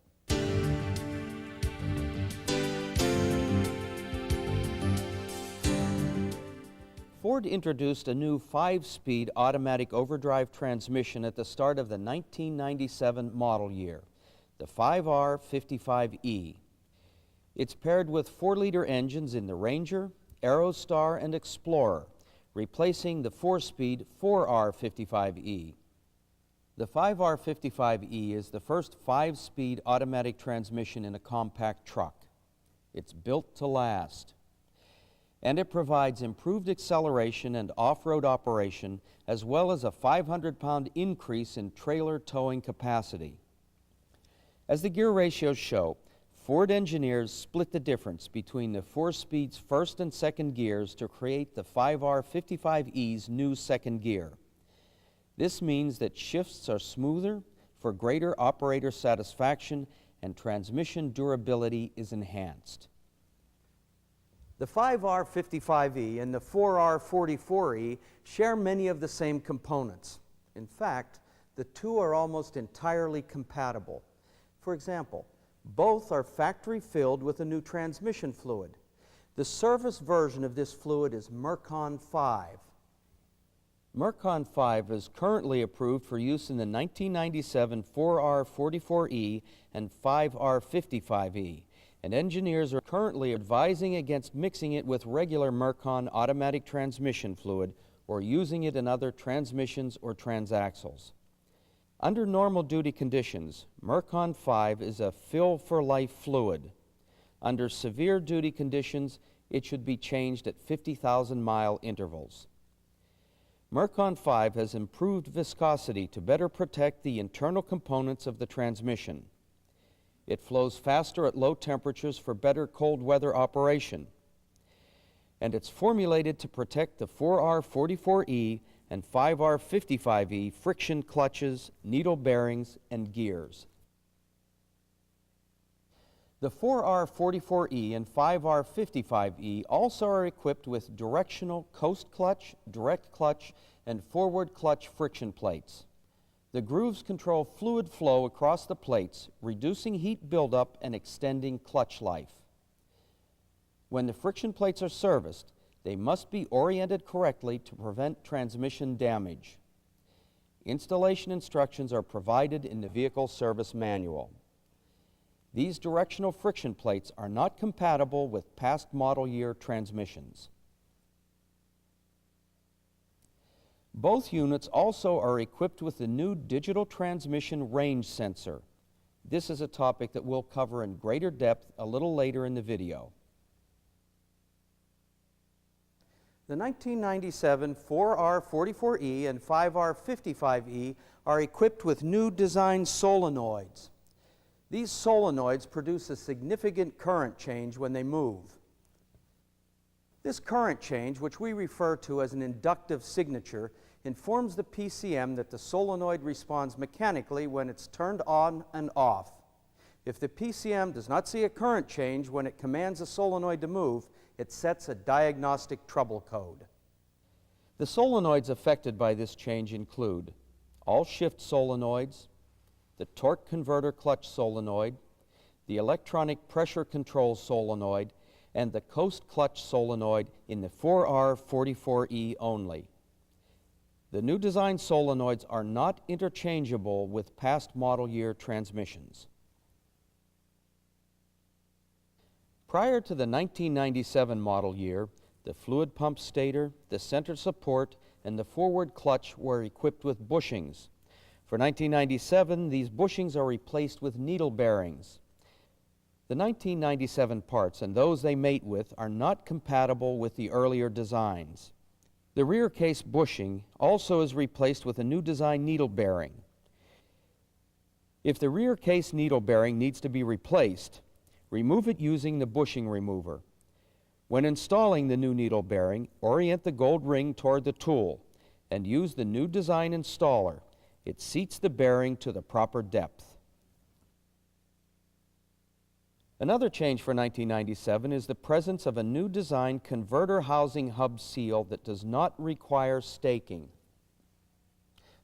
Ford introduced a new 5-speed automatic overdrive transmission at the start of the 1997 model year, the 5R55E. It's paired with 4-liter engines in the Ranger, Aerostar, and Explorer, replacing the 4-speed 4R55E. The 5R55E is the first 5-speed automatic transmission in a compact truck. It's built to last. And it provides improved acceleration and off-road operation, as well as a 500-pound increase in trailer towing capacity. As the gear ratios show, Ford engineers split the difference between the 4-speed's first and second gears to create the 5R55E's new second gear. This means that shifts are smoother for greater operator satisfaction and transmission durability is enhanced. The 5R55E and the 4R44E share many of the same components. In fact, the two are almost entirely compatible. For example, both are factory filled with a new transmission fluid. The service version of this fluid is Mercon 5. Mercon 5 is currently approved for use in the 1997 4R44E and 5R55E, and engineers are currently advising against mixing it with regular Mercon automatic transmission fluid or using it in other transmissions or transaxles. Under normal duty conditions, Mercon 5 is a fill-for-life fluid. Under severe duty conditions, it should be changed at 50,000-mile intervals. Mercon 5 has improved viscosity to better protect the internal components of the transmission. It flows faster at low temperatures for better cold weather operation. And it's formulated to protect the 4R44E and 5R55E friction clutches, needle bearings, and gears. The 4R44E and 5R55E also are equipped with directional coast clutch, direct clutch, and forward clutch friction plates. The grooves control fluid flow across the plates, reducing heat buildup and extending clutch life. When the friction plates are serviced, they must be oriented correctly to prevent transmission damage. Installation instructions are provided in the vehicle service manual. These directional friction plates are not compatible with past model year transmissions. Both units also are equipped with the new digital transmission range sensor. This is a topic that we'll cover in greater depth a little later in the video. The 1997 4R44E and 5R55E are equipped with new design solenoids. These solenoids produce a significant current change when they move. This current change, which we refer to as an inductive signature, informs the PCM that the solenoid responds mechanically when it's turned on and off. If the PCM does not see a current change when it commands a solenoid to move, it sets a diagnostic trouble code. The solenoids affected by this change include all shift solenoids, the torque converter clutch solenoid, the electronic pressure control solenoid, and the coast clutch solenoid in the 4R44E only. The new design solenoids are not interchangeable with past model year transmissions. Prior to the 1997 model year, the fluid pump stator, the center support, and the forward clutch were equipped with bushings. For 1997, these bushings are replaced with needle bearings. The 1997 parts and those they mate with are not compatible with the earlier designs. The rear case bushing also is replaced with a new design needle bearing. If the rear case needle bearing needs to be replaced, remove it using the bushing remover. When installing the new needle bearing, orient the gold ring toward the tool and use the new design installer. It seats the bearing to the proper depth. Another change for 1997 is the presence of a new design converter housing hub seal that does not require staking.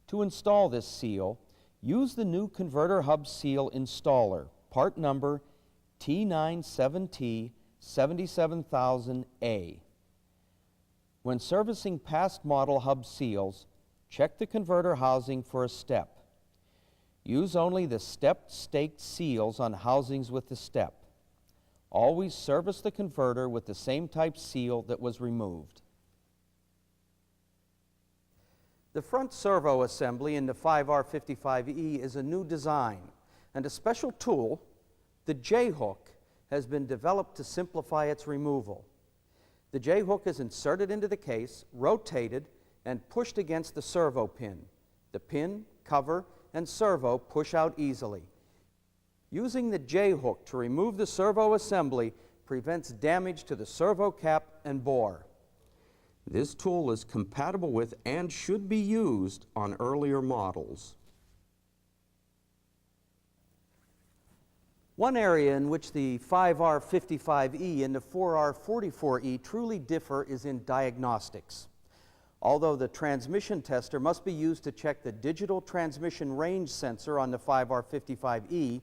To install this seal, use the new converter hub seal installer, part number T97T77000A. When servicing past model hub seals, check the converter housing for a step. Use only the stepped staked seals on housings with the step. Always service the converter with the same type seal that was removed. The front servo assembly in the 5R55E is a new design, and a special tool, the J-hook, has been developed to simplify its removal. The J-hook is inserted into the case, rotated, and pushed against the servo pin. The pin, cover, and servo push out easily. Using the J-hook to remove the servo assembly prevents damage to the servo cap and bore. This tool is compatible with and should be used on earlier models. One area in which the 5R55E and the 4R44E truly differ is in diagnostics. Although the transmission tester must be used to check the digital transmission range sensor on the 5R55E,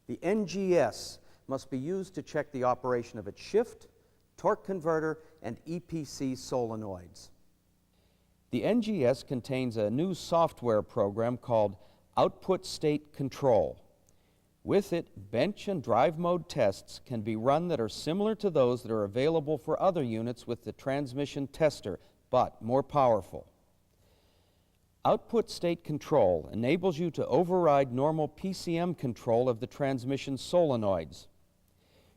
the NGS must be used to check the operation of its shift, torque converter, and EPC solenoids. The NGS contains a new software program called Output State Control. With it, bench and drive mode tests can be run that are similar to those that are available for other units with the transmission tester, but more powerful. Output state control enables you to override normal PCM control of the transmission solenoids.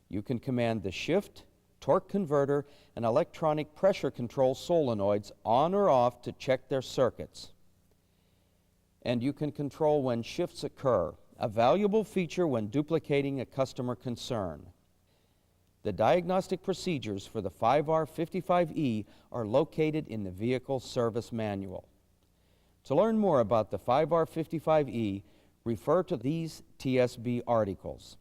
You can command the shift, torque converter, and electronic pressure control solenoids on or off to check their circuits. And you can control when shifts occur, a valuable feature when duplicating a customer concern. The diagnostic procedures for the 5R55E are located in the Vehicle Service Manual. To learn more about the 5R55E, refer to these TSB articles.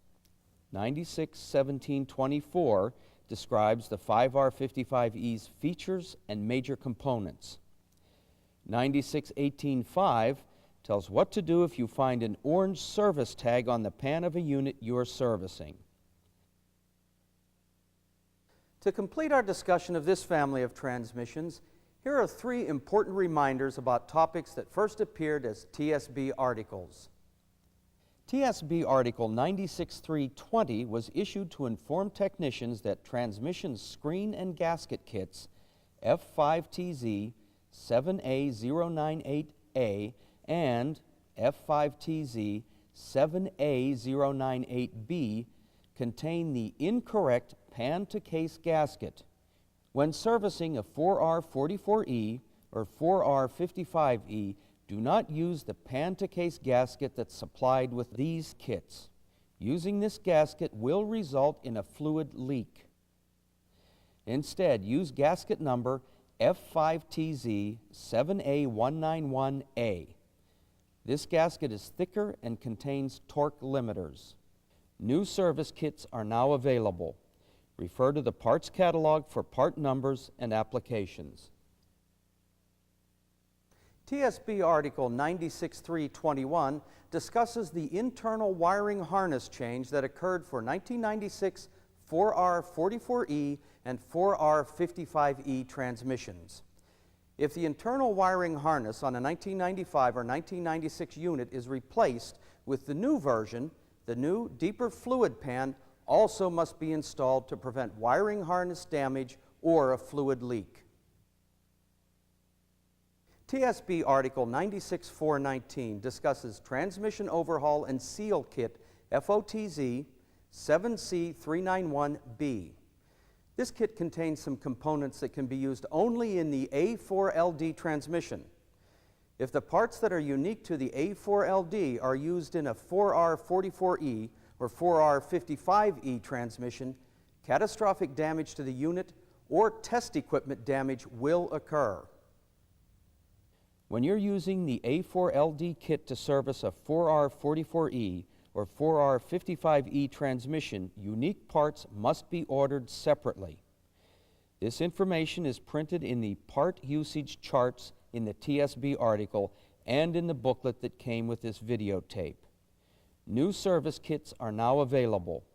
961724 describes the 5R55E's features and major components. 96185 tells what to do if you find an orange service tag on the pan of a unit you're servicing. To complete our discussion of this family of transmissions, here are 3 important reminders about topics that first appeared as TSB articles. TSB Article 96320 was issued to inform technicians that transmission screen and gasket kits F5TZ 7A098A and F5TZ 7A098B contain the incorrect pan-to-case gasket. When servicing a 4R44E or 4R55E, do not use the pan-to-case gasket that's supplied with these kits. Using this gasket will result in a fluid leak. Instead, use gasket number F5TZ 7A191A. This gasket is thicker and contains torque limiters. New service kits are now available. Refer to the parts catalog for part numbers and applications. TSB Article 96321 discusses the internal wiring harness change that occurred for 1996 4R44E and 4R55E transmissions. If the internal wiring harness on a 1995 or 1996 unit is replaced with the new version, the new, deeper fluid pan also must be installed to prevent wiring harness damage or a fluid leak. TSB Article 96419 discusses transmission overhaul and seal kit FOTZ 7C391B. This kit contains some components that can be used only in the A4LD transmission. If the parts that are unique to the A4LD are used in a 4R44E or 4R55E transmission, catastrophic damage to the unit or test equipment damage will occur. When you're using the A4LD kit to service a 4R44E or 4R55E transmission, unique parts must be ordered separately. This information is printed in the part usage charts in the TSB article and in the booklet that came with this videotape. New service kits are now available.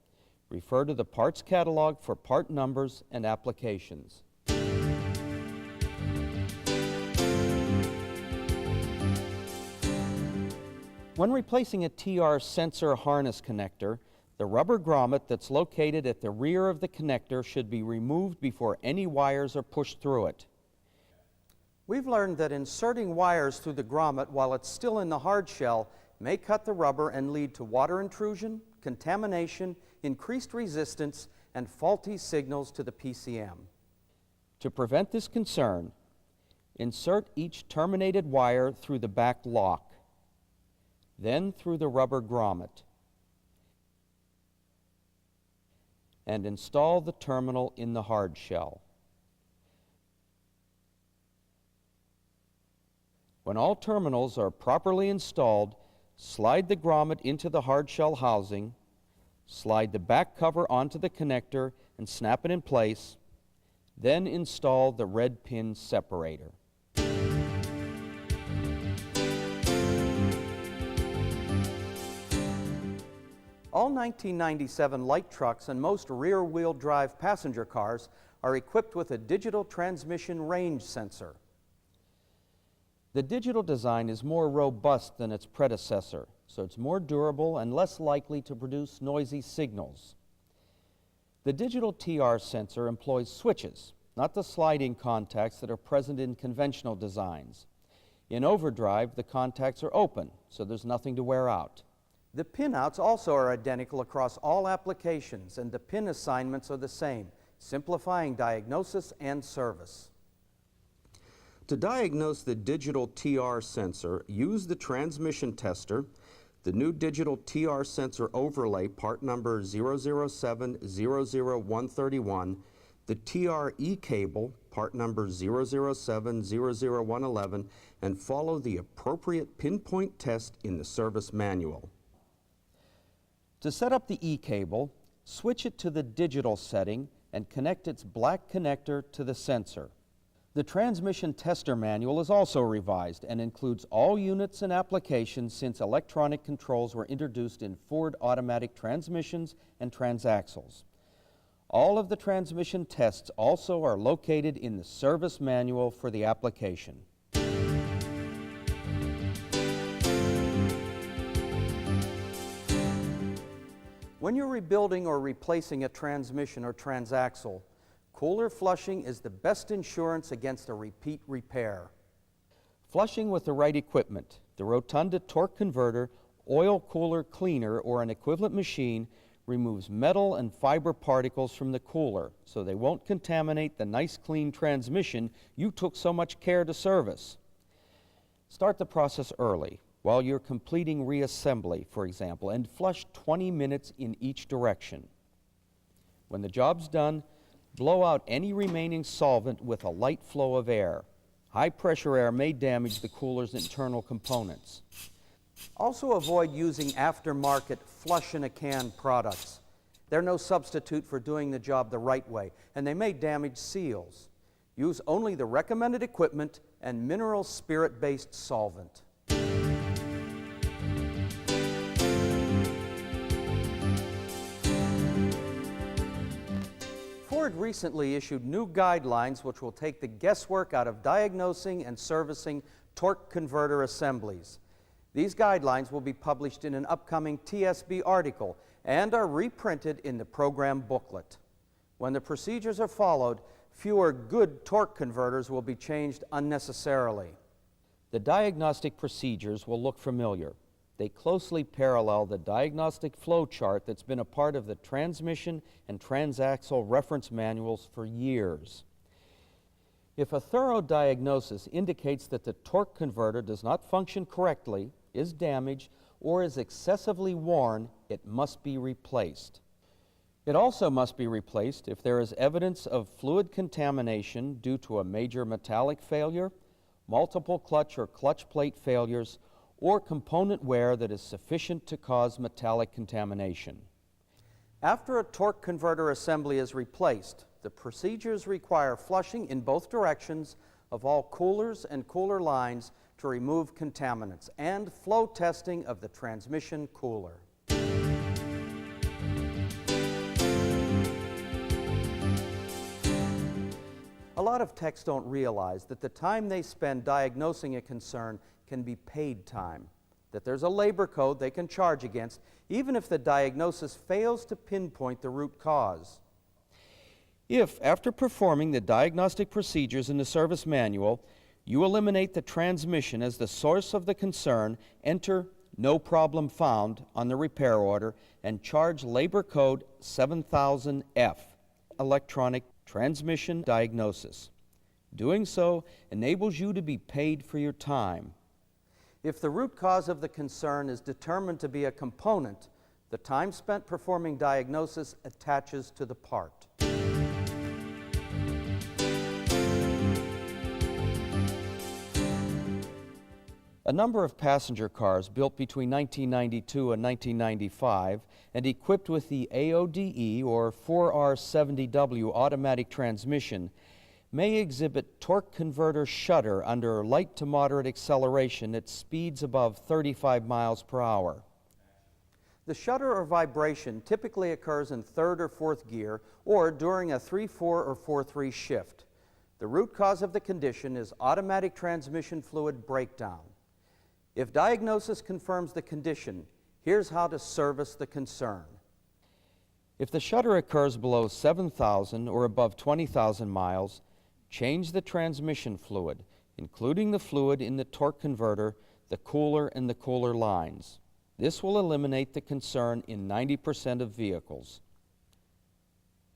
Refer to the parts catalog for part numbers and applications. When replacing a TR sensor harness connector, the rubber grommet that's located at the rear of the connector should be removed before any wires are pushed through it. We've learned that inserting wires through the grommet while it's still in the hard shell may cut the rubber and lead to water intrusion, contamination, increased resistance, and faulty signals to the PCM. To prevent this concern, insert each terminated wire through the back lock, then through the rubber grommet, and install the terminal in the hard shell. When all terminals are properly installed, slide the grommet into the hard shell housing, slide the back cover onto the connector and snap it in place, then install the red pin separator. All 1997 light trucks and most rear-wheel drive passenger cars are equipped with a digital transmission range sensor. The digital design is more robust than its predecessor, so it's more durable and less likely to produce noisy signals. The digital TR sensor employs switches, not the sliding contacts that are present in conventional designs. In overdrive, the contacts are open, so there's nothing to wear out. The pinouts also are identical across all applications, and the pin assignments are the same, simplifying diagnosis and service. To diagnose the digital TR sensor, use the transmission tester, the new digital TR sensor overlay, part number 007-00131, the TRE cable, part number 007-00111, and follow the appropriate pinpoint test in the service manual. To set up the E-cable, switch it to the digital setting and connect its black connector to the sensor. The transmission tester manual is also revised and includes all units and applications since electronic controls were introduced in Ford automatic transmissions and transaxles. All of the transmission tests also are located in the service manual for the application. When you're rebuilding or replacing a transmission or transaxle, cooler flushing is the best insurance against a repeat repair. Flushing with the right equipment, the Rotunda torque converter, oil cooler cleaner, or an equivalent machine removes metal and fiber particles from the cooler so they won't contaminate the nice clean transmission you took so much care to service. Start the process early while you're completing reassembly, for example, and flush 20 minutes in each direction. When the job's done, blow out any remaining solvent with a light flow of air. High pressure air may damage the cooler's internal components. Also avoid using aftermarket flush-in-a-can products. They're no substitute for doing the job the right way, and they may damage seals. Use only the recommended equipment and mineral spirit-based solvent. Ford recently issued new guidelines which will take the guesswork out of diagnosing and servicing torque converter assemblies. These guidelines will be published in an upcoming TSB article and are reprinted in the program booklet. When the procedures are followed, fewer good torque converters will be changed unnecessarily. The diagnostic procedures will look familiar. They closely parallel the diagnostic flow chart that's been a part of the transmission and transaxle reference manuals for years. If a thorough diagnosis indicates that the torque converter does not function correctly, is damaged, or is excessively worn, it must be replaced. It also must be replaced if there is evidence of fluid contamination due to a major metallic failure, multiple clutch or clutch plate failures, or component wear that is sufficient to cause metallic contamination. After a torque converter assembly is replaced, the procedures require flushing in both directions of all coolers and cooler lines to remove contaminants, and flow testing of the transmission cooler. A lot of techs don't realize that the time they spend diagnosing a concern can be paid time, that there's a labor code they can charge against, even if the diagnosis fails to pinpoint the root cause. If, after performing the diagnostic procedures in the service manual, you eliminate the transmission as the source of the concern, enter "No problem found" on the repair order and charge labor code 7000F, electronic transmission diagnosis. Doing so enables you to be paid for your time. If the root cause of the concern is determined to be a component, the time spent performing diagnosis attaches to the part. A number of passenger cars built between 1992 and 1995 and equipped with the AODE or 4R70W automatic transmission may exhibit torque converter shudder under light to moderate acceleration at speeds above 35 miles per hour. The shudder or vibration typically occurs in third or fourth gear or during a 3-4 or 4-3 shift. The root cause of the condition is automatic transmission fluid breakdown. If diagnosis confirms the condition, here's how to service the concern. If the shudder occurs below 7,000 or above 20,000 miles, change the transmission fluid, including the fluid in the torque converter, the cooler, and the cooler lines. This will eliminate the concern in 90% of vehicles.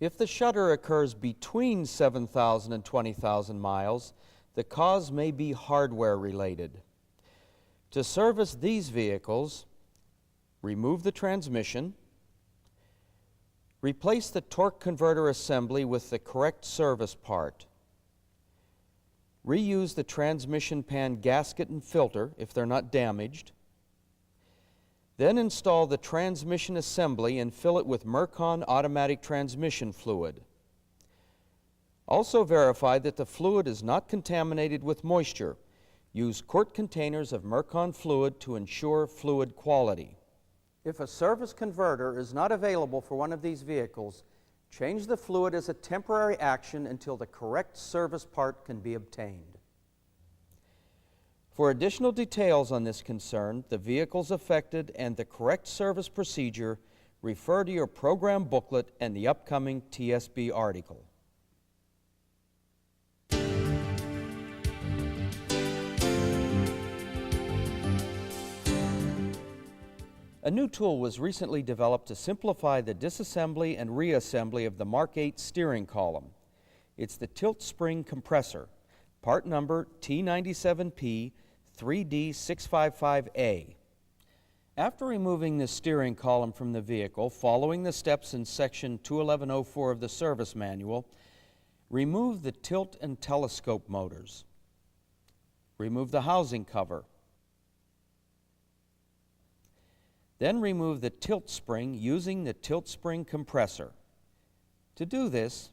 If the shudder occurs between 7,000 and 20,000 miles, the cause may be hardware related. To service these vehicles, remove the transmission, replace the torque converter assembly with the correct service part. Reuse the transmission pan gasket and filter if they're not damaged. Then install the transmission assembly and fill it with Mercon automatic transmission fluid. Also verify that the fluid is not contaminated with moisture. Use quart containers of Mercon fluid to ensure fluid quality. If a service converter is not available for one of these vehicles, change the fluid as a temporary action until the correct service part can be obtained. For additional details on this concern, the vehicles affected, and the correct service procedure, refer to your program booklet and the upcoming TSB article. A new tool was recently developed to simplify the disassembly and reassembly of the Mark 8 steering column. It's the tilt spring compressor, part number T97P 3D655A. After removing the steering column from the vehicle, following the steps in section 21104 of the service manual, remove the tilt and telescope motors. Remove the housing cover. Then remove the tilt spring using the tilt spring compressor. To do this,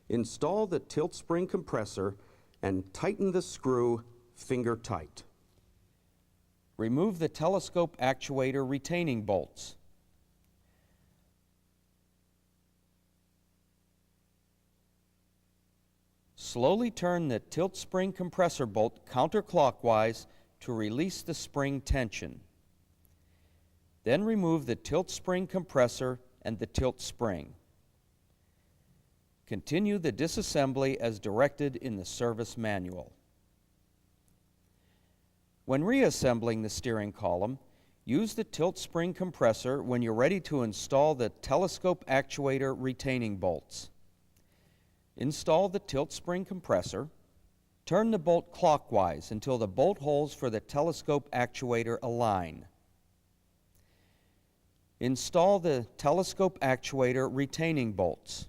install the tilt spring compressor and tighten the screw finger tight. Remove the telescope actuator retaining bolts. Slowly turn the tilt spring compressor bolt counterclockwise to release the spring tension. Then remove the tilt spring compressor and the tilt spring. Continue the disassembly as directed in the service manual. When reassembling the steering column, use the tilt spring compressor when you're ready to install the telescope actuator retaining bolts. Install the tilt spring compressor. Turn the bolt clockwise until the bolt holes for the telescope actuator align. Install the telescope actuator retaining bolts.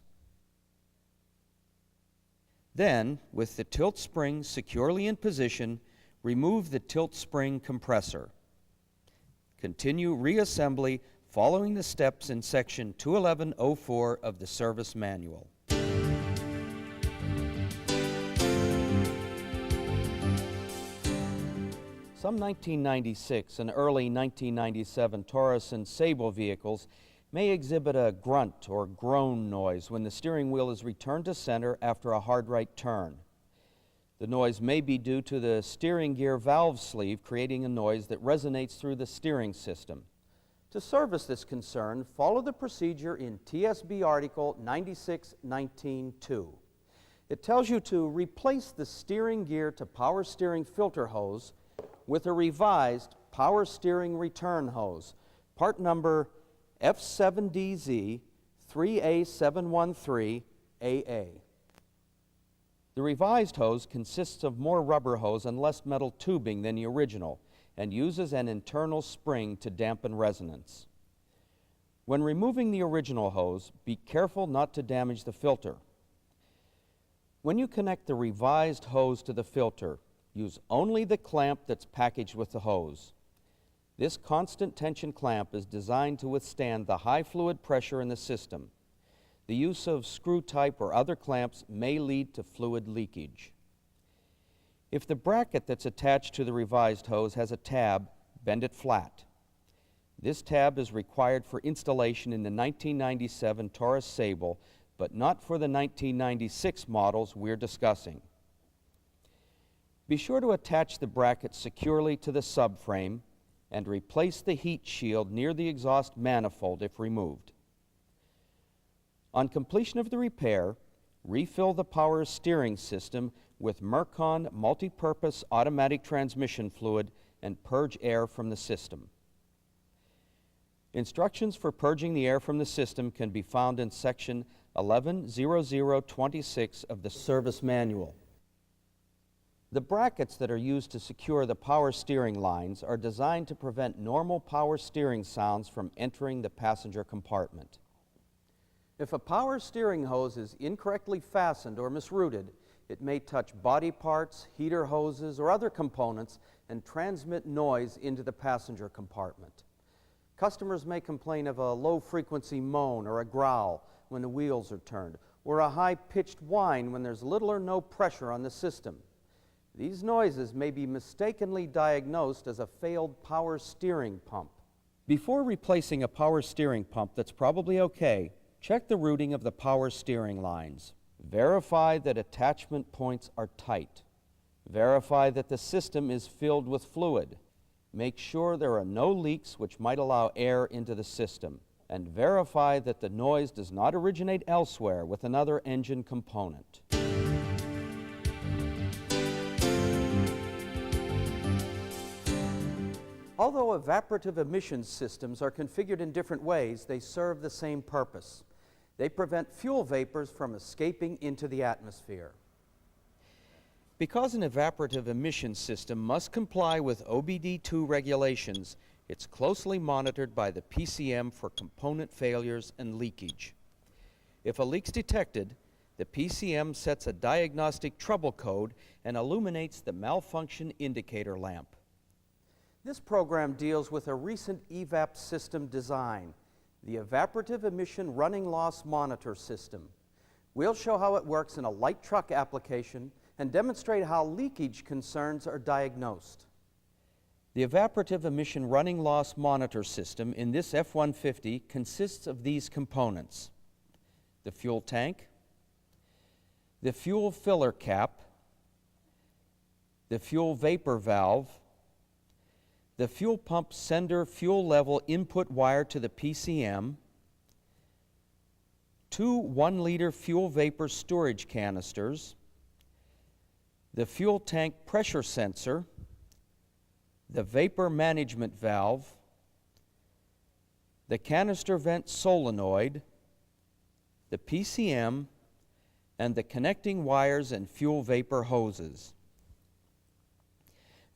Then, with the tilt spring securely in position, remove the tilt spring compressor. Continue reassembly following the steps in section 21104 of the service manual. Some 1996 and early 1997 Taurus and Sable vehicles may exhibit a grunt or groan noise when the steering wheel is returned to center after a hard right turn. The noise may be due to the steering gear valve sleeve creating a noise that resonates through the steering system. To service this concern, follow the procedure in TSB Article 96.19.2. It tells you to replace the steering gear to power steering filter hose with a revised power steering return hose, part number F7DZ 3A713AA. The revised hose consists of more rubber hose and less metal tubing than the original and uses an internal spring to dampen resonance. When removing the original hose, be careful not to damage the filter. When you connect the revised hose to the filter, use only the clamp that's packaged with the hose. This constant tension clamp is designed to withstand the high fluid pressure in the system. The use of screw type or other clamps may lead to fluid leakage. If the bracket that's attached to the revised hose has a tab, bend it flat. This tab is required for installation in the 1997 Taurus Sable, but not for the 1996 models we're discussing. Be sure to attach the bracket securely to the subframe and replace the heat shield near the exhaust manifold if removed. On completion of the repair, refill the power steering system with Mercon multi-purpose automatic transmission fluid and purge air from the system. Instructions for purging the air from the system can be found in section 110026 of the service manual. The brackets that are used to secure the power steering lines are designed to prevent normal power steering sounds from entering the passenger compartment. If a power steering hose is incorrectly fastened or misrouted, it may touch body parts, heater hoses, or other components and transmit noise into the passenger compartment. Customers may complain of a low-frequency moan or a growl when the wheels are turned, or a high-pitched whine when there's little or no pressure on the system. These noises may be mistakenly diagnosed as a failed power steering pump. Before replacing a power steering pump that's probably okay, check the routing of the power steering lines. Verify that attachment points are tight. Verify that the system is filled with fluid. Make sure there are no leaks which might allow air into the system. And verify that the noise does not originate elsewhere with another engine component. Although evaporative emissions systems are configured in different ways, they serve the same purpose. They prevent fuel vapors from escaping into the atmosphere. Because an evaporative emissions system must comply with OBD2 regulations, it's closely monitored by the PCM for component failures and leakage. If a leak's detected, the PCM sets a diagnostic trouble code and illuminates the malfunction indicator lamp. This program deals with a recent EVAP system design, the Evaporative Emission Running Loss Monitor System. We'll show how it works in a light truck application and demonstrate how leakage concerns are diagnosed. The Evaporative Emission Running Loss Monitor System in this F-150 consists of these components: the fuel tank, the fuel filler cap, the fuel vapor valve, the fuel pump sender fuel level input wire to the PCM, 2 1-liter fuel vapor storage canisters, the fuel tank pressure sensor, the vapor management valve, the canister vent solenoid, the PCM, and the connecting wires and fuel vapor hoses.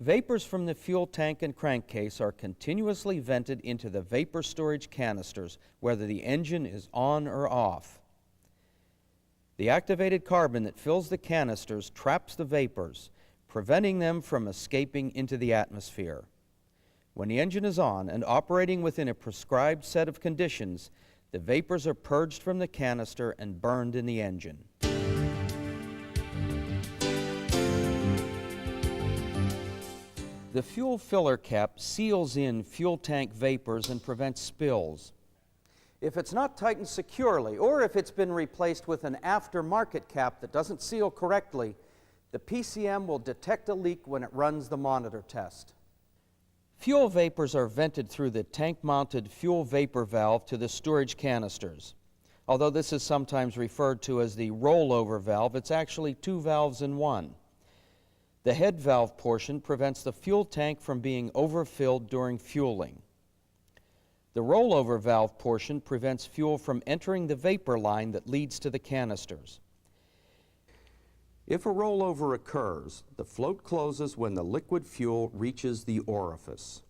Vapors from the fuel tank and crankcase are continuously vented into the vapor storage canisters, whether the engine is on or off. The activated carbon that fills the canisters traps the vapors, preventing them from escaping into the atmosphere. When the engine is on and operating within a prescribed set of conditions, the vapors are purged from the canister and burned in the engine. The fuel filler cap seals in fuel tank vapors and prevents spills. If it's not tightened securely, or if it's been replaced with an aftermarket cap that doesn't seal correctly, the PCM will detect a leak when it runs the monitor test. Fuel vapors are vented through the tank-mounted fuel vapor valve to the storage canisters. Although this is sometimes referred to as the rollover valve, it's actually 2 valves in one. The head valve portion prevents the fuel tank from being overfilled during fueling. The rollover valve portion prevents fuel from entering the vapor line that leads to the canisters. If a rollover occurs, the float closes when the liquid fuel reaches the orifice.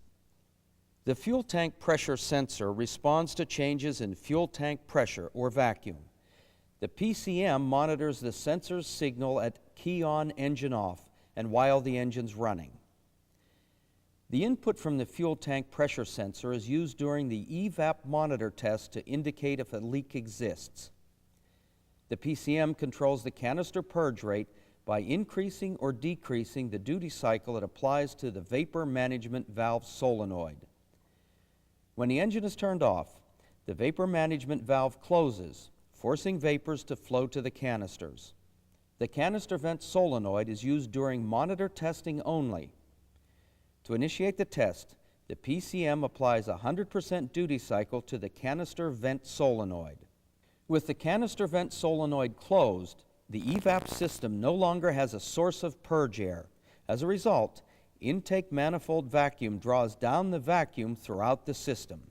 The fuel tank pressure sensor responds to changes in fuel tank pressure or vacuum. The PCM monitors the sensor's signal at key on, engine off, and while the engine's running. The input from the fuel tank pressure sensor is used during the EVAP monitor test to indicate if a leak exists. The PCM controls the canister purge rate by increasing or decreasing the duty cycle it applies to the vapor management valve solenoid. When the engine is turned off, the vapor management valve closes, forcing vapors to flow to the canisters. The canister vent solenoid is used during monitor testing only. To initiate the test, the PCM applies a 100% duty cycle to the canister vent solenoid. With the canister vent solenoid closed, the EVAP system no longer has a source of purge air. As a result, intake manifold vacuum draws down the vacuum throughout the system.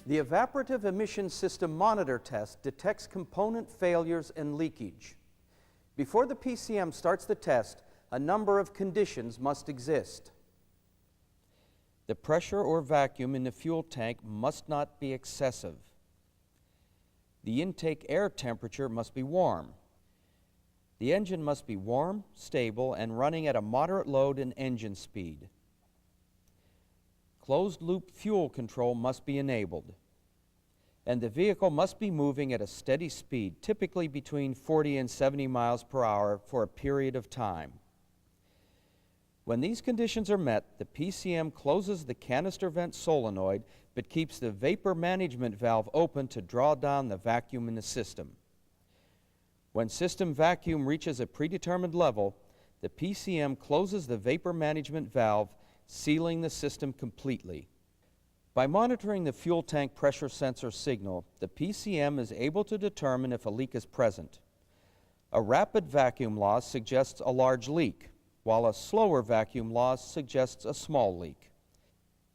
The Evaporative Emission System Monitor Test detects component failures and leakage. Before the PCM starts the test, a number of conditions must exist. The pressure or vacuum in the fuel tank must not be excessive. The intake air temperature must be warm. The engine must be warm, stable, and running at a moderate load and engine speed. Closed-loop fuel control must be enabled. And the vehicle must be moving at a steady speed, typically between 40 and 70 miles per hour for a period of time. When these conditions are met, the PCM closes the canister vent solenoid but keeps the vapor management valve open to draw down the vacuum in the system. When system vacuum reaches a predetermined level, the PCM closes the vapor management valve, sealing the system completely. By monitoring the fuel tank pressure sensor signal, the PCM is able to determine if a leak is present. A rapid vacuum loss suggests a large leak, while a slower vacuum loss suggests a small leak.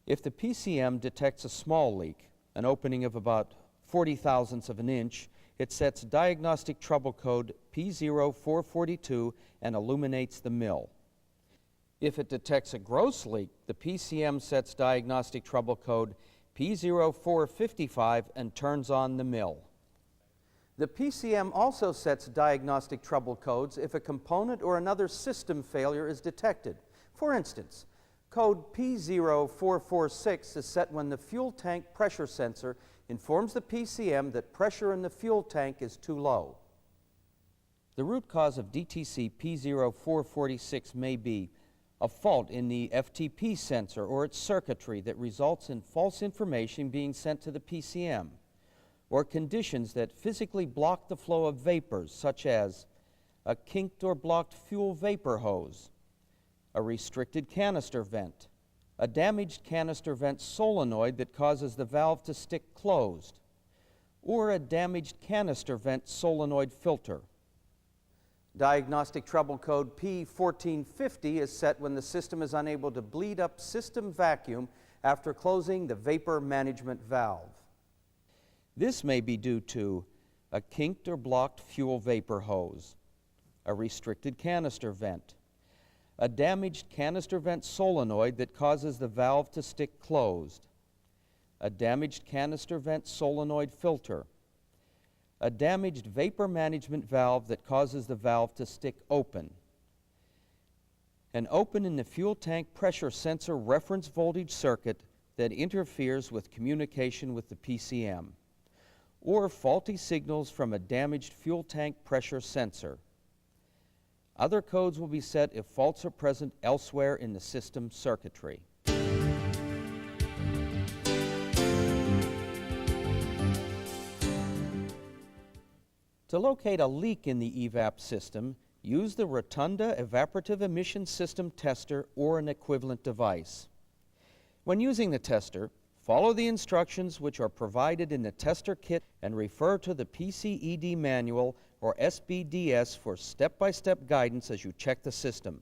If the PCM detects a small leak, an opening of about 40 thousandths of an inch, it sets diagnostic trouble code P0442 and illuminates the mill. If it detects a gross leak, the PCM sets diagnostic trouble code P0455 and turns on the mill. The PCM also sets diagnostic trouble codes if a component or another system failure is detected. For instance, code P0446 is set when the fuel tank pressure sensor informs the PCM that pressure in the fuel tank is too low. The root cause of DTC P0446 may be a fault in the FTP sensor or its circuitry that results in false information being sent to the PCM, or conditions that physically block the flow of vapors, such as a kinked or blocked fuel vapor hose, a restricted canister vent, a damaged canister vent solenoid that causes the valve to stick closed, or a damaged canister vent solenoid filter. Diagnostic trouble code P1450 is set when the system is unable to bleed up system vacuum after closing the vapor management valve. This may be due to a kinked or blocked fuel vapor hose, a restricted canister vent, a damaged canister vent solenoid that causes the valve to stick closed, a damaged canister vent solenoid filter, a damaged vapor management valve that causes the valve to stick open, an open in the fuel tank pressure sensor reference voltage circuit that interferes with communication with the PCM, or faulty signals from a damaged fuel tank pressure sensor. Other codes will be set if faults are present elsewhere in the system circuitry. To locate a leak in the EVAP system, use the Rotunda Evaporative Emission System Tester or an equivalent device. When using the tester, follow the instructions which are provided in the tester kit and refer to the PCED manual or SBDS for step-by-step guidance as you check the system.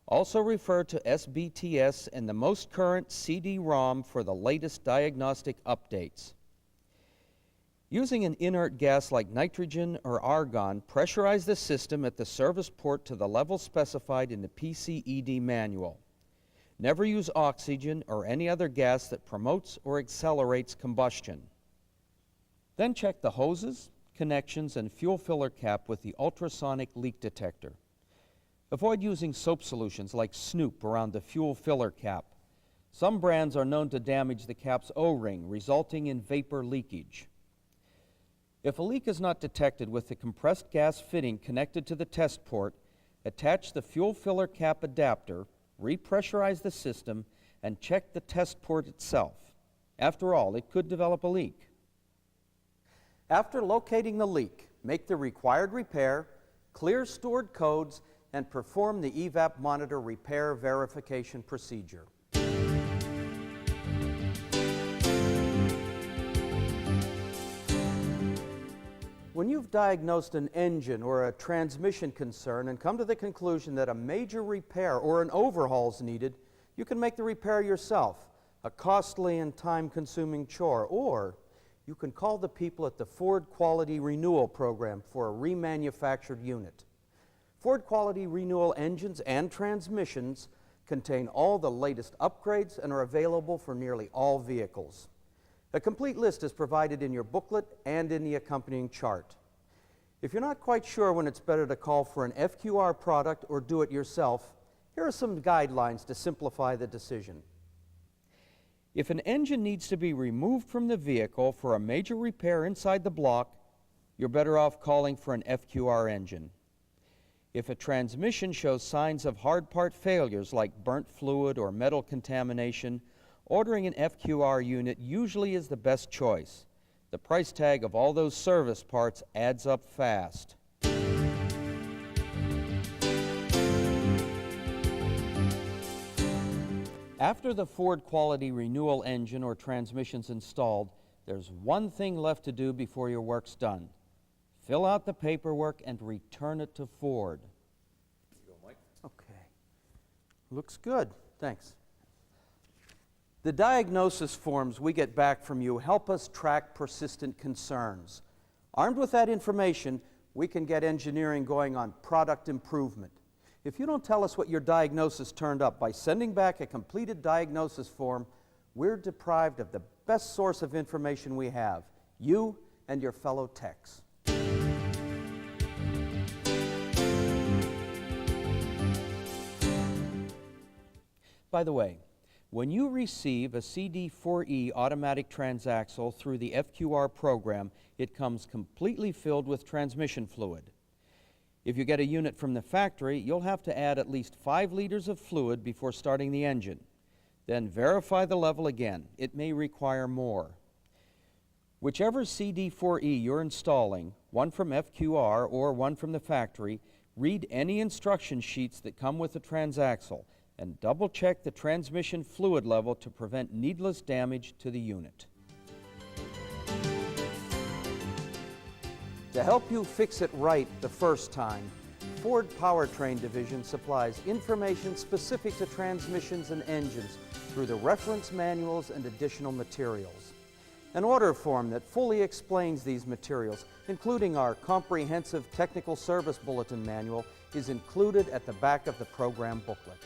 Also refer to SBTS and the most current CD-ROM for the latest diagnostic updates. Using an inert gas like nitrogen or argon, pressurize the system at the service port to the level specified in the PCED manual. Never use oxygen or any other gas that promotes or accelerates combustion. Then check the hoses, connections, and fuel filler cap with the ultrasonic leak detector. Avoid using soap solutions like Snoop around the fuel filler cap. Some brands are known to damage the cap's O-ring, resulting in vapor leakage. If a leak is not detected with the compressed gas fitting connected to the test port, attach the fuel filler cap adapter, repressurize the system, and check the test port itself. After all, it could develop a leak. After locating the leak, make the required repair, clear stored codes, and perform the EVAP monitor repair verification procedure. When you've diagnosed an engine or a transmission concern and come to the conclusion that a major repair or an overhaul is needed, you can make the repair yourself, a costly and time-consuming chore, or you can call the people at the Ford Quality Renewal Program for a remanufactured unit. Ford Quality Renewal engines and transmissions contain all the latest upgrades and are available for nearly all vehicles. A complete list is provided in your booklet and in the accompanying chart. If you're not quite sure when it's better to call for an FQR product or do it yourself, here are some guidelines to simplify the decision. If an engine needs to be removed from the vehicle for a major repair inside the block, you're better off calling for an FQR engine. If a transmission shows signs of hard part failures like burnt fluid or metal contamination, ordering an FQR unit usually is the best choice. The price tag of all those service parts adds up fast. After the Ford Quality Renewal engine or transmission's installed, there's one thing left to do before your work's done. Fill out the paperwork and return it to Ford. Here you go, Mike. Okay. Looks good. Thanks. The diagnosis forms we get back from you help us track persistent concerns. Armed with that information, we can get engineering going on product improvement. If you don't tell us what your diagnosis turned up by sending back a completed diagnosis form, we're deprived of the best source of information we have, you and your fellow techs. By the way, when you receive a CD4E automatic transaxle through the FQR program, it comes completely filled with transmission fluid. If you get a unit from the factory, you'll have to add at least 5 liters of fluid before starting the engine. Then verify the level again. It may require more. Whichever CD4E you're installing, one from FQR or one from the factory, read any instruction sheets that come with the transaxle and double-check the transmission fluid level to prevent needless damage to the unit. To help you fix it right the first time, Ford Powertrain Division supplies information specific to transmissions and engines through the reference manuals and additional materials. An order form that fully explains these materials, including our comprehensive technical service bulletin manual, is included at the back of the program booklet.